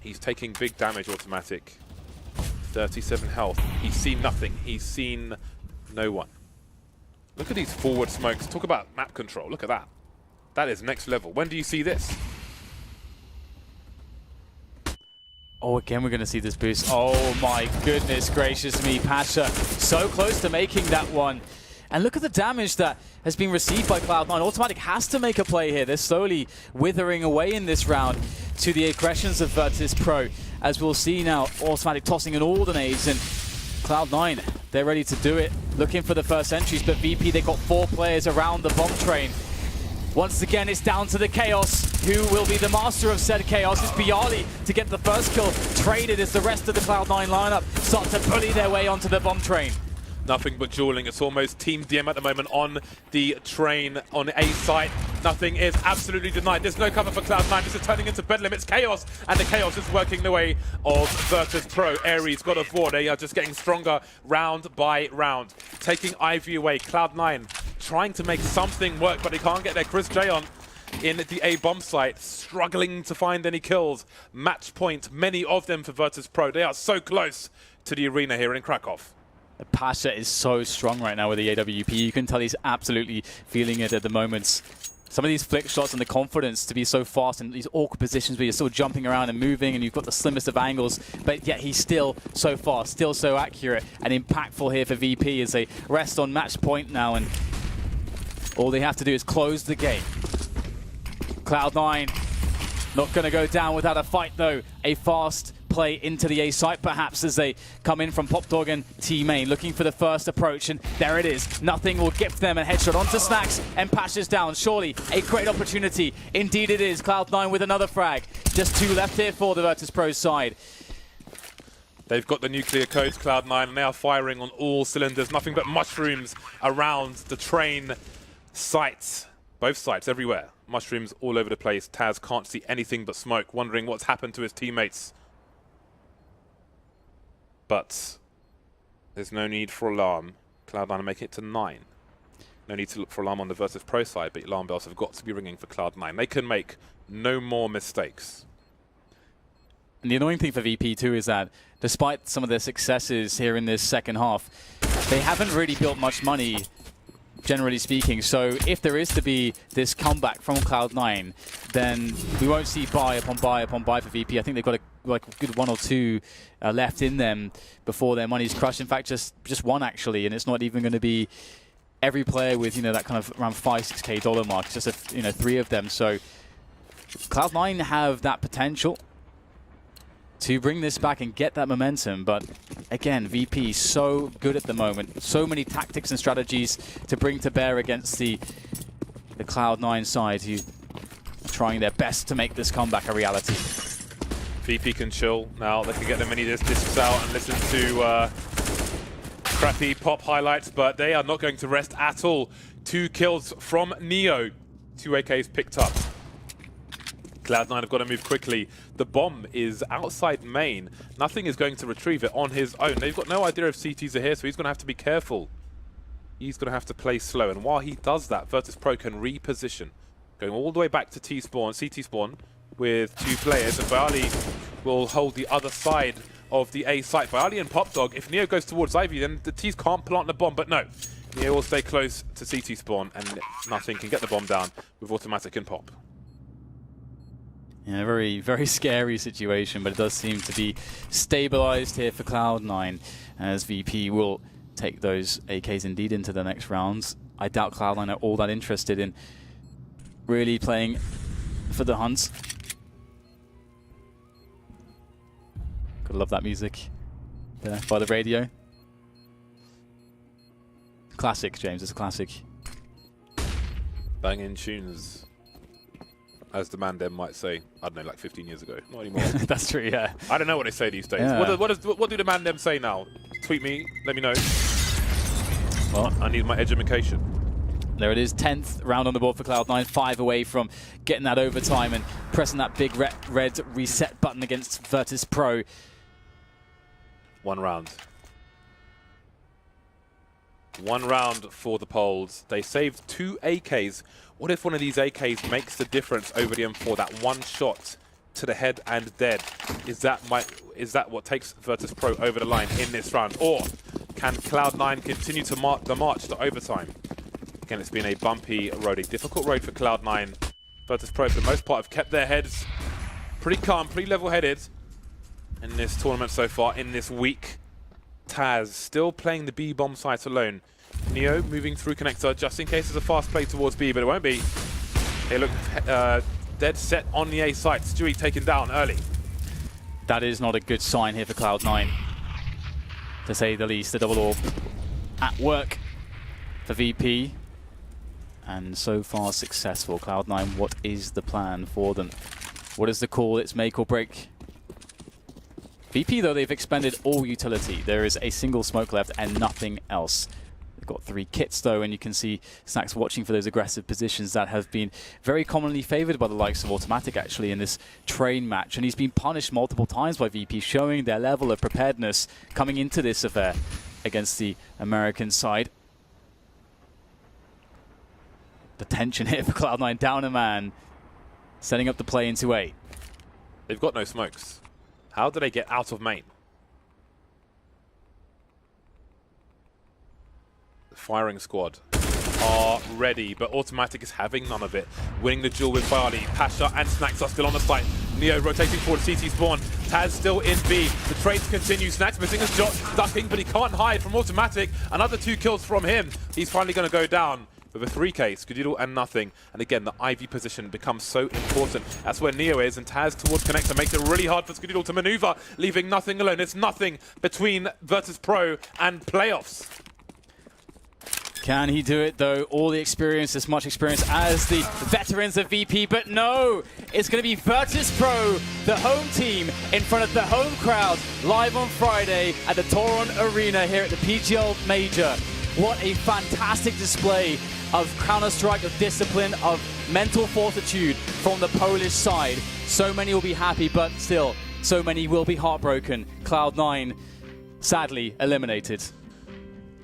he's taking big damage. Automatic, 37 health. He's seen nothing. He's seen no one. Look at these forward smokes. Talk about map control. Look at that. That is next level. When do you see this? Oh, again, we're going to see this boost. Oh my goodness gracious me. Pasha so close to making that one. And look at the damage that has been received by Cloud9. Automatic has to make a play here. They're slowly withering away in this round to the aggressions of Virtus.Pro. As we'll see now, Automatic tossing in all the nades, and Cloud9, they're ready to do it. Looking for the first entries, but VP, they've got 4 players around the bomb train. Once again, it's down to the Chaos. Who will be the master of said Chaos? It's Bialy to get the first kill traded as the rest of the Cloud9 lineup start to bully their way onto the bomb train. Nothing but dueling. It's almost Team DM at the moment on the train on A site. Nothing is absolutely denied. There's no cover for Cloud9. This is turning into Bedlam. It's Chaos, and the Chaos is working the way of Virtus.Pro. Ares, God of War, they are just getting stronger round by round. Taking Ivy away. Cloud9 trying to make something work, but they can't get their Chris J on in the A bomb site, struggling to find any kills. Match point, many of them for Virtus.Pro. They are so close to the arena here in Kraków. Pasha is so strong right now with the AWP. You can tell he's absolutely feeling it at the moment. Some of these flick shots and the confidence to be so fast in these awkward positions where you're still jumping around and moving and you've got the slimmest of angles, but yet he's still so fast, still so accurate and impactful here for VP as they rest on match point now, and all they have to do is close the game. Cloud9 not going to go down without a fight though. A fast play into the A site perhaps as they come in from Popdog and T-Main looking for the first approach, and there it is. Nothing will gift them a headshot onto snax, and Pasha's down. Surely a great opportunity. Indeed it is. Cloud9 with another frag. Just 2 left here for the Virtus.Pro side. They've got the nuclear codes, Cloud9, and they are firing on all cylinders. Nothing but mushrooms around the train sites. Both sites, everywhere. Mushrooms all over the place. Taz can't see anything but smoke, wondering what's happened to his teammates. But there's no need for alarm. Cloud9 make it to 9. No need to look for alarm on the Virtus.Pro side, but alarm bells have got to be ringing for Cloud9. They can make no more mistakes. And the annoying thing for VP too is that despite some of their successes here in this second half, they haven't really built much money, generally speaking. So if there is to be this comeback from Cloud9, then we won't see buy upon buy upon buy for VP. I think they've got a good 1 or 2 left in them before their money's crushed. In fact, just one actually, and it's not even going to be every player with, you know, that kind of around $5-6K mark. It's just 3 of them. So Cloud9 have that potential to bring this back and get that momentum, but again, VP so good at the moment. So many tactics and strategies to bring to bear against the Cloud9 side, who are trying their best to make this comeback a reality. VP can chill now. They can get their mini discs out and listen to crappy pop highlights, but they are not going to rest at all. 2 kills from Neo. 2 AKs picked up. Cloud9 have got to move quickly. The bomb is outside main. Nothing is going to retrieve it on his own. They've got no idea if CTs are here, so he's going to have to be careful. He's going to have to play slow, and while he does that, Virtus.Pro can reposition. Going all the way back to T-spawn, CT spawn, with 2 players, and Bialy will hold the other side of the A site. Bialy and Popdog, if Neo goes towards Ivy, then the T's can't plant the bomb, but no. Neo will stay close to CT spawn, and nothing can get the bomb down with automatic and pop. Yeah, very, very scary situation, but it does seem to be stabilized here for Cloud9, as VP will take those AKs indeed into the next rounds. I doubt Cloud9 are all that interested in really playing for the hunts. Gotta love that music there by the radio. Classic, James, it's a classic. Banging tunes, as the man them might say. I don't know, like 15 years ago. Not anymore. That's true, yeah. I don't know what they say these days. Yeah. What do the man them say now? Tweet me, let me know. Well, I need my education. there it is, 10th round on the board for Cloud9, 5 away from getting that overtime and pressing that big red reset button against Virtus.Pro. 1 round. 1 round for the Poles. They saved 2 AKs. What if one of these AKs makes the difference over the M4? That 1 shot to the head and dead. Is that what takes Virtus.Pro over the line in this round? Or can Cloud9 continue to mark the march to overtime? Again, it's been a bumpy road, a difficult road for Cloud9. Virtus.Pro, for the most part, have kept their heads pretty calm, pretty level-headed in this tournament so far, in this week. Taz still playing the B bomb site alone. Neo moving through connector just in case there's a fast play towards B, but it won't be. They look dead set on the A site. Stewie taken down early. That is not a good sign here for Cloud9, to say the least. The double orb at work for VP. And so far successful. Cloud9, what is the plan for them? What is the call? It's make or break. VP, though, they've expended all utility. There is a single smoke left and nothing else. They've got 3 kits, though, and you can see snax watching for those aggressive positions that have been very commonly favored by the likes of Automatic, actually, in this train match. And he's been punished multiple times by VP, showing their level of preparedness coming into this affair against the American side. The tension here for Cloud9, down a man, setting up the play into 8. They've got no smokes. How do they get out of main? The firing squad are ready, but Automatic is having none of it. Winning the duel with Bali. Pasha and snax are still on the site. Neo rotating forward, CT spawn. Taz still in B. The trades continue. snax missing his shot, ducking, but he can't hide from Automatic. Another 2 kills from him. He's finally going to go down with a 3K, Skadoodle and nothing. And again, the IV position becomes so important. That's where Neo is, and Taz towards Connector makes it really hard for Skadoodle to maneuver, leaving nothing alone. It's nothing between Virtus.Pro and playoffs. Can he do it, though? All the experience, as much experience as the veterans of VP, but no! It's going to be Virtus.Pro, the home team, in front of the home crowd, live on Friday at the Toron Arena here at the PGL Major. What a fantastic display of Counter-Strike, of discipline, of mental fortitude from the Polish side. So many will be happy, but still, so many will be heartbroken. Cloud9, sadly, eliminated.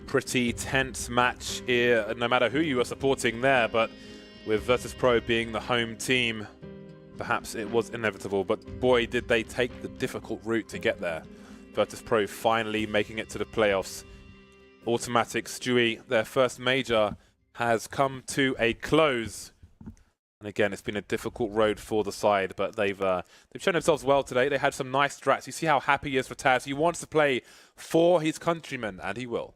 Pretty tense match here, no matter who you are supporting there, but with Virtus.Pro being the home team, perhaps it was inevitable, but boy, did they take the difficult route to get there. Virtus.Pro finally making it to the playoffs. Automatic, Stewie, their first major has come to a close. And again, it's been a difficult road for the side, but they've shown themselves well today. They had some nice strats. You see how happy he is for Taz. He wants to play for his countrymen, and he will.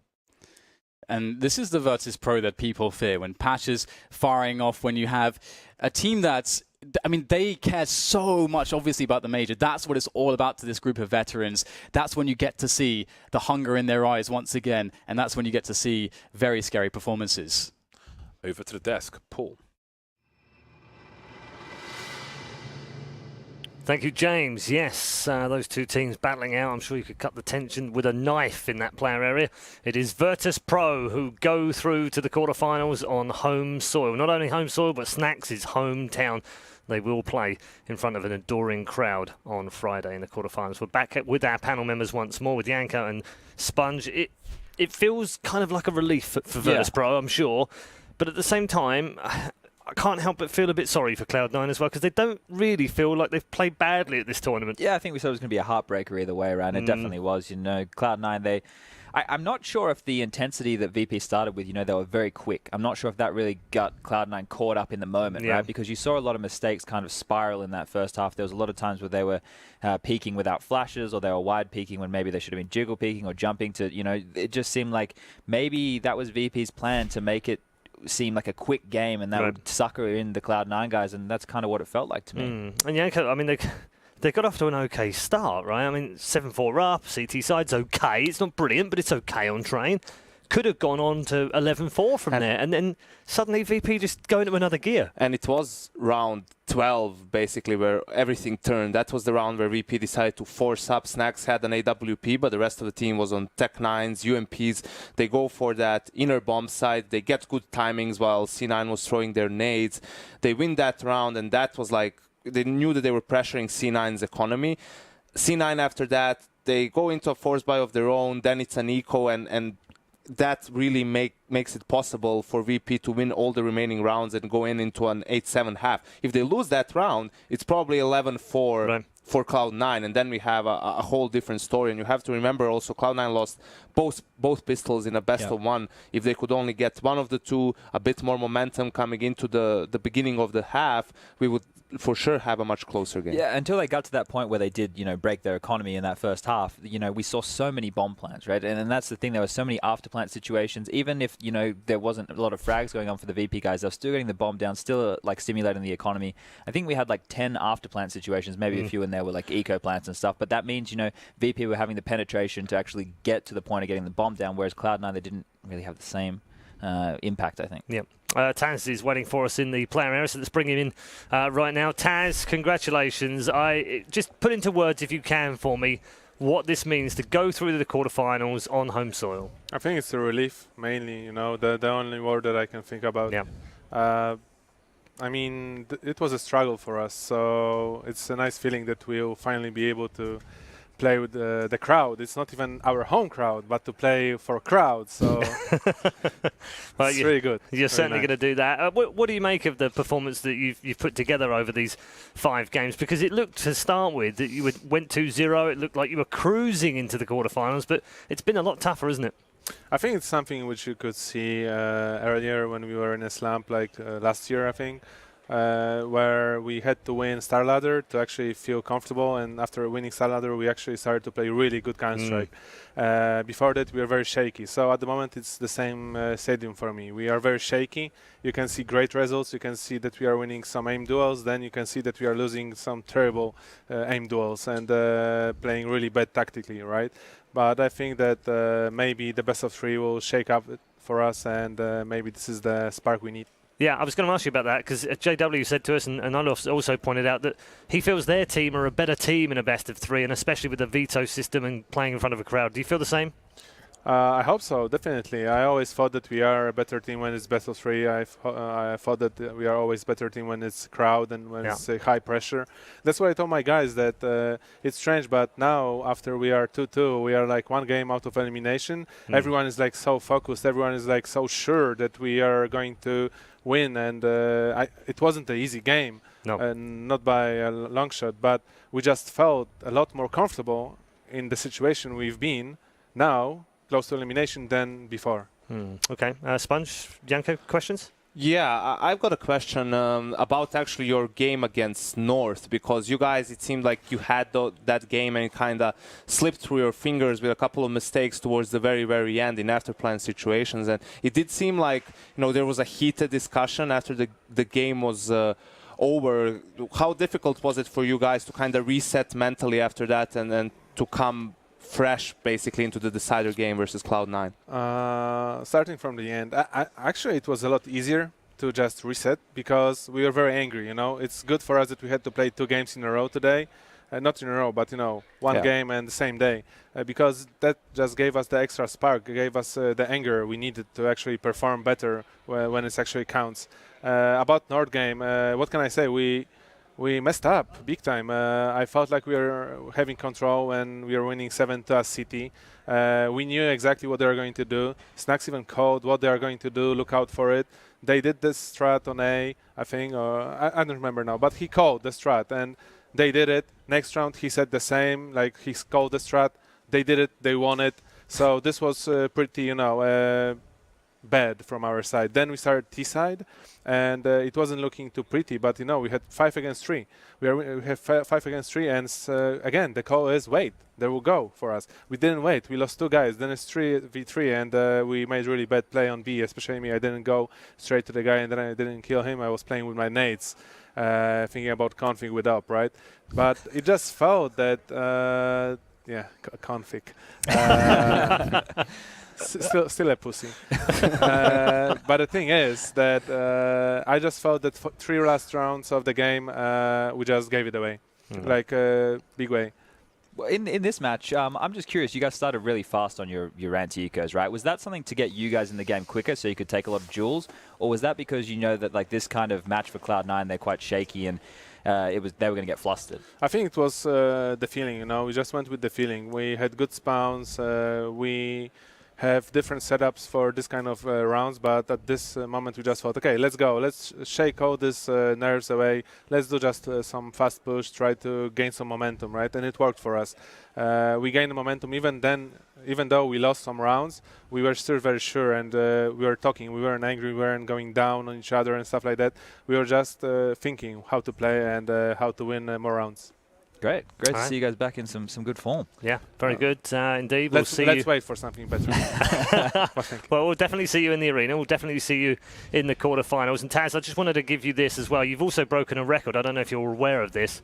And this is the Virtus.Pro that people fear. When Patch is firing off, when you have a team that's, I mean, they care so much, obviously, about the major. That's what it's all about to this group of veterans. That's when you get to see the hunger in their eyes once again. And that's when you get to see very scary performances. Over to the desk, Paul. Thank you, James. Yes, those 2 teams battling out. I'm sure you could cut the tension with a knife in that player area. It is Virtus.Pro who go through to the quarterfinals on home soil. Not only home soil, but snax's hometown. They will play in front of an adoring crowd on Friday in the quarterfinals. We're back with our panel members once more with Yanko and Sponge. It feels kind of like a relief for Virtus.Pro, I'm sure. But at the same time, I can't help but feel a bit sorry for Cloud9 as well, because they don't really feel like they've played badly at this tournament. Yeah, I think we thought it was going to be a heartbreaker either way around. It definitely was. You know, Cloud9, I'm not sure if the intensity that VP started with, they were very quick. I'm not sure if that really got Cloud9 caught up in the moment, right? Because you saw a lot of mistakes kind of spiral in that first half. There was a lot of times where they were peeking without flashes, or they were wide peeking when maybe they should have been jiggle peeking or jumping to, it just seemed like maybe that was VP's plan to make it seem like a quick game, and that would sucker in the Cloud9 guys, and that's kind of what it felt like to me. And Yanko, I mean, they got off to an okay start, right? I mean, 7-4 up, CT side's okay. It's not brilliant, but it's okay on train. Could have gone on to 11-4 from there, and then suddenly VP just go into another gear. And it was round 12, basically, where everything turned. That was the round where VP decided to force up. snax had an AWP, but the rest of the team was on Tech-9s, UMPs. They go for that inner bomb side. They get good timings while C9 was throwing their nades. They win that round, and that was like, they knew that they were pressuring C9's economy. C9 after that, they go into a force buy of their own, then it's an eco, and that really makes it possible for VP to win all the remaining rounds and go into an 8-7 half. If they lose that round, it's probably 11-4 for Cloud9, and then we have a whole different story. And you have to remember also, Cloud9 lost both pistols in a best of one. If they could only get one of the two, a bit more momentum coming into the beginning of the half, we would for sure have a much closer game. Yeah, until they got to that point where they did, break their economy in that first half, we saw so many bomb plants, right? And that's the thing, there were so many after plant situations. Even if, there wasn't a lot of frags going on for the VP guys, they were still getting the bomb down, still stimulating the economy. I think we had 10 after plant situations, maybe a few in there were eco plants and stuff, but that means, VP were having the penetration to actually get to the point of getting the bomb down, whereas Cloud9, they didn't really have the same impact, I think. Yep. Taz is waiting for us in the player area, so let's bring him in right now. Taz, congratulations. Just put into words, if you can, for me, what this means to go through the quarterfinals on home soil. I think it's a relief, mainly, the only word that I can think about. Yeah. I mean, it was a struggle for us, so it's a nice feeling that we'll finally be able to play with the crowd. It's not even our home crowd, but to play for a crowd, so well, it's really good. You're certainly nice. going to do that. What do you make of the performance that you've put together over these 5 games? Because it looked, to start with, that you went 2-0. It looked like you were cruising into the quarterfinals, but it's been a lot tougher, isn't it? I think it's something which you could see earlier when we were in a slump, like last year, I think, where we had to win Star Ladder to actually feel comfortable. And after winning Star Ladder, we actually started to play really good Counter-Strike. Before that, we were very shaky. So at the moment, it's the same stadium for me. We are very shaky. You can see great results. You can see that we are winning some aim duels. Then you can see that we are losing some terrible aim duels and playing really bad tactically, right? But I think that maybe the best of 3 will shake up for us, and maybe this is the spark we need. Yeah, I was going to ask you about that, because JW said to us, and Olof also pointed out, that he feels their team are a better team in a best of 3, and especially with the veto system and playing in front of a crowd. Do you feel the same? I hope so, definitely. I always thought that we are a better team when it's best of 3. I thought that we are always better team when it's crowd and when it's high pressure. That's why I told my guys that it's strange, but now after we are 2-2, we are like 1 game out of elimination. Everyone is like so focused. Everyone is like so sure that we are going to win, and it wasn't an easy game, not by a long shot, but we just felt a lot more comfortable in the situation we've been now, close to elimination, than before. Okay. Sponge, Janko, questions? Yeah, I've got a question about actually your game against North, because you guys, it seemed like you had that game and it kind of slipped through your fingers with a couple of mistakes towards the very, very end in after-plan situations. And it did seem like, there was a heated discussion after the game was over. How difficult was it for you guys to kind of reset mentally after that and to come fresh basically into the decider game versus Cloud9? Starting from the end, actually it was a lot easier to just reset, because we were very angry. It's good for us that we had to play 2 games in a row today, not in a row, but 1 game and the same day, because that just gave us the extra spark, gave us the anger we needed to actually perform better when it actually counts. About North game, what can I say? We messed up big time. I felt like we were having control and we were winning 7-2 as City. We knew exactly what they were going to do. Snax even called what they are going to do. Look out for it. They did this strat on A, I think, or I don't remember now. But he called the strat and they did it. Next round he said the same. Like, he called the strat. They did it. They won it. So this was pretty, bad from our side. Then we started T side, and it wasn't looking too pretty. But we had 5 against 3. We have 5 against 3, and again the call is wait. They will go for us. We didn't wait. We lost 2 guys. Then it's 3v3, and we made really bad play on B. Especially me. I didn't go straight to the guy, and then I didn't kill him. I was playing with my nades, thinking about config with up, right? But it just felt that config. Still a pussy. But the thing is that I just felt that 3 last rounds of the game, we just gave it away, like a big way. In this match, I'm just curious, you guys started really fast on your anti-ecos, right? Was that something to get you guys in the game quicker so you could take a lot of duels? Or was that because that like this kind of match for Cloud9, they're quite shaky and they were going to get flustered? I think it was the feeling, we just went with the feeling. We had good spawns, we have different setups for this kind of rounds, but at this moment we just thought, okay, let's go, let's shake all these nerves away, let's do just some fast push, try to gain some momentum, right? And it worked for us. We gained momentum even though we lost some rounds, we were still very sure, and we were talking, we weren't angry, we weren't going down on each other and stuff like that. We were just thinking how to play and how to win more rounds. Great to see you guys back in some good form. Yeah, very good indeed. Let's wait for something better. Well, we'll definitely see you in the arena. We'll definitely see you in the quarterfinals. And Taz, I just wanted to give you this as well. You've also broken a record. I don't know if you're aware of this.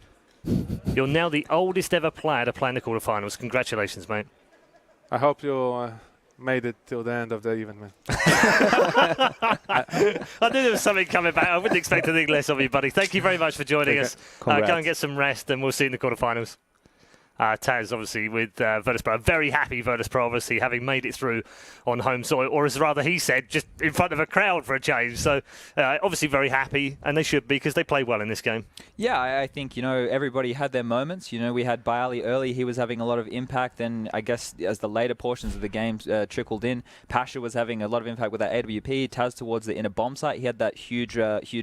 You're now the oldest ever player to play in the quarterfinals. Congratulations, mate. I hope you made it till the end of the event, man. I knew there was something coming back. I wouldn't expect anything less of you, buddy. Thank you very much for joining us. Go and get some rest, and we'll see you in the quarterfinals. Taz, obviously, with Virtus.Pro. Very happy Virtus.Pro, obviously, having made it through on home soil, or as rather he said, just in front of a crowd for a change. So, obviously very happy, and they should be, because they played well in this game. Yeah, I think, everybody had their moments. We had Bialy early. He was having a lot of impact, and I guess as the later portions of the game trickled in, Pasha was having a lot of impact with that AWP. Taz towards the inner bomb site. He had that huge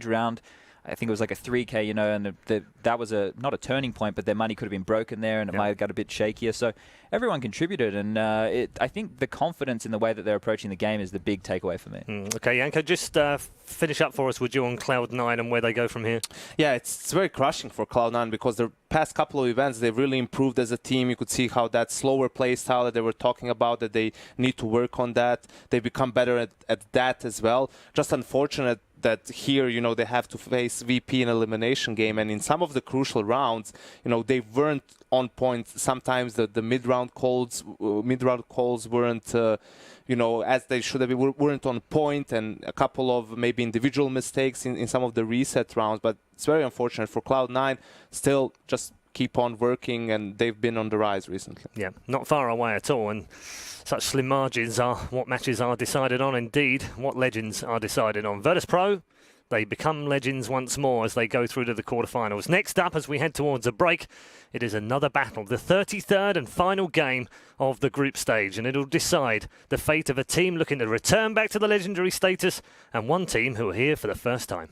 round. I think it was like a 3K, and that was not a turning point, but their money could have been broken there, and it might have got a bit shakier. So everyone contributed, and I think the confidence in the way that they're approaching the game is the big takeaway for me. Okay, Janko, just finish up for us, would you, on Cloud9 and where they go from here? Yeah, it's very crushing for Cloud9 because the past couple of events, they've really improved as a team. You could see how that slower play style that they were talking about, that they need to work on that. They become better at that as well. Just unfortunate that here, they have to face VP in elimination game, and in some of the crucial rounds, they weren't on point. Sometimes the mid-round calls weren't, as they should have been, weren't on point, and a couple of maybe individual mistakes in some of the reset rounds. But it's very unfortunate for Cloud9. Still, just keep on working, and they've been on the rise recently. Yeah, not far away at all, and such slim margins are what matches are decided on, indeed, what legends are decided on. Virtus.Pro, they become legends once more as they go through to the quarterfinals. Next up, as we head towards a break, it is another battle, the 33rd and final game of the group stage, and it'll decide the fate of a team looking to return back to the legendary status and one team who are here for the first time.